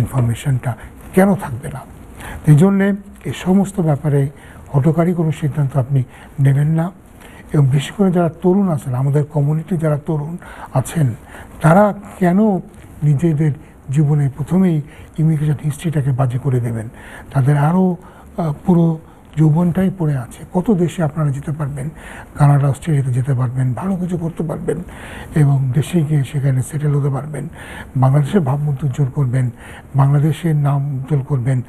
A: ইনফরমেশনটা কেন থাকবে না? এই জন্যে এই সমস্ত ব্যাপারে হঠকারী কোনো সিদ্ধান্ত আপনি নেবেন না। এবং বিশেষ করে যারা তরুণ আছেন, আমাদের কমিউনিটি যারা তরুণ আছেন, তারা কেন নিজেদের জীবনে প্রথমেই ইমিগ্রেশন হিস্ট্রিটাকে বাজে করে দেবেন? তাদের আরও পুরো যৌবনটাই পড়ে আছে। কত দেশে আপনারা যেতে পারবেন, কানাডা, অস্ট্রেলিয়াতে যেতে পারবেন, ভালো কিছু করতে পারবেন এবং দেশে গিয়ে সেখানে সেটেল হতে পারবেন, বাংলাদেশের ভাবমূর্তি উজ্জ্বল করবেন, বাংলাদেশের নাম উজ্জ্বল করবেন,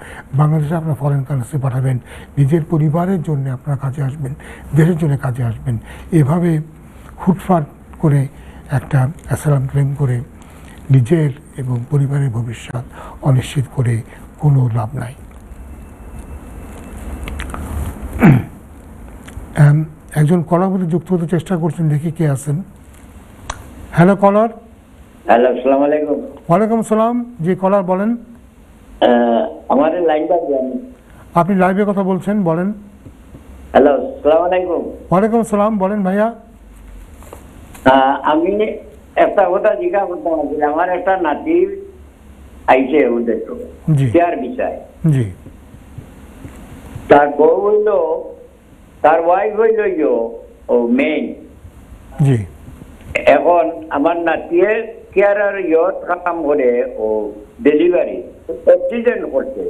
A: বাংলাদেশে আপনার ফরেন কারেন্সি পাঠাবেন, নিজের পরিবারের জন্য আপনার কাজে আসবেন, দেশের জন্য কাজে আসবেন। এভাবে হুটফাট করে একটা অ্যাসাইলাম ক্লেম করে নিজের এবং পরিবারের ভবিষ্যৎ অনিশ্চিত করে কোনো লাভ নাই। একজন কলার মধ্যে যুক্ত হতে চেষ্টা করছেন, দেখি কে আছেন। Hello caller.
H: হ্যালো, আসসালামু আলাইকুম।
A: ওয়ালাইকুম আসসালাম। জি কলার, বলেন।
H: আমার লাইনটা দেন।
A: আপনি লাইভে কথা বলছেন, বলেন।
H: হ্যালো, আসসালামু আলাইকুম।
A: ওয়ালাইকুম আসসালাম, বলেন ভাইয়া।
H: আমি একটা কথা জিজ্ঞাসা করতে চাই, আমার একটা নাতির আইছে ওদের তো শেয়ার বিষয়।
A: জি।
H: তার বউ হইল, তার ওয়াইফ হইল ও মেইন।
A: জি।
H: এখন আমার নাতির কেয়ারার ইয়ত কাম করে ও ডেলিভারি অ্যাক্সিডেন্ট করছে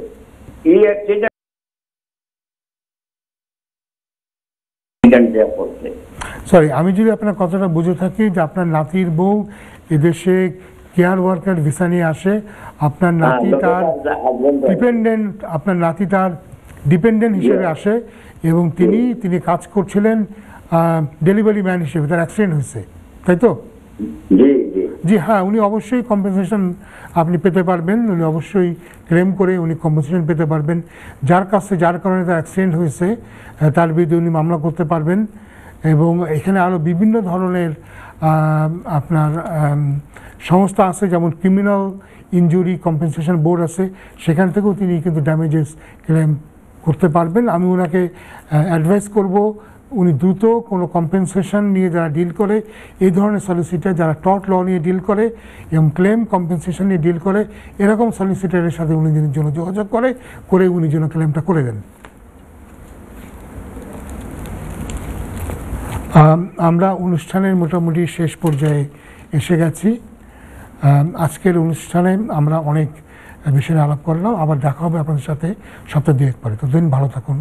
H: এই অ্যাক্সিডেন্ট করছে।
A: সরি, আমি যদি আপনার কথাটা বুঝে থাকি যে আপনার নাতির বউ এদেশে কেয়ার ওয়ার্কার ভিসা নিয়ে আসে, আপনার নাতি তার ডিপেন্ডেন্ট, আপনার নাতি তার ডিপেন্ডেন্ট হিসেবে আসে এবং তিনি কাজ করছিলেন ডেলিভারি ম্যান হিসেবে, তার অ্যাক্সিডেন্ট হয়েছে, তাই তো? জি হ্যাঁ, উনি অবশ্যই কম্পেনসেশন আপনি পেতে পারবেন, উনি অবশ্যই ক্লেম করে উনি কম্পেনসেশন পেতে পারবেন। যার কারণে তার অ্যাক্সিডেন্ট হয়েছে তার বিরুদ্ধে উনি মামলা করতে পারবেন। এবং এখানে আরও বিভিন্ন ধরনের আপনার সংস্থা আছে, যেমন ক্রিমিনাল ইনজুরি কম্পেনসেশন বোর্ড আছে, সেখান থেকেও তিনি কিন্তু ড্যামেজেস ক্লেম করতে পারবেন। আমি ওনাকে অ্যাডভাইস করব উনি দ্রুত কোনো কম্পেনসেশন নিয়ে যারা ডিল করে, এই ধরনের সলিসিটার যারা টর্ট ল নিয়ে ডিল করে এবং ক্লেম কম্পেনসেশন নিয়ে ডিল করে, এরকম সলিসিটারের সাথে উনি জন্য যোগাযোগ করে উনি যেন ক্লেমটা করে দেন। আমরা অনুষ্ঠানের মোটামুটি শেষ পর্যায়ে এসে গেছি। আজকের অনুষ্ঠানে আমরা অনেক বিষয়ে আলাপ করলাম। আবার দেখা হবে আপনাদের সাথে সপ্তাহ 2 পরে। ততদিন ভালো থাকুন।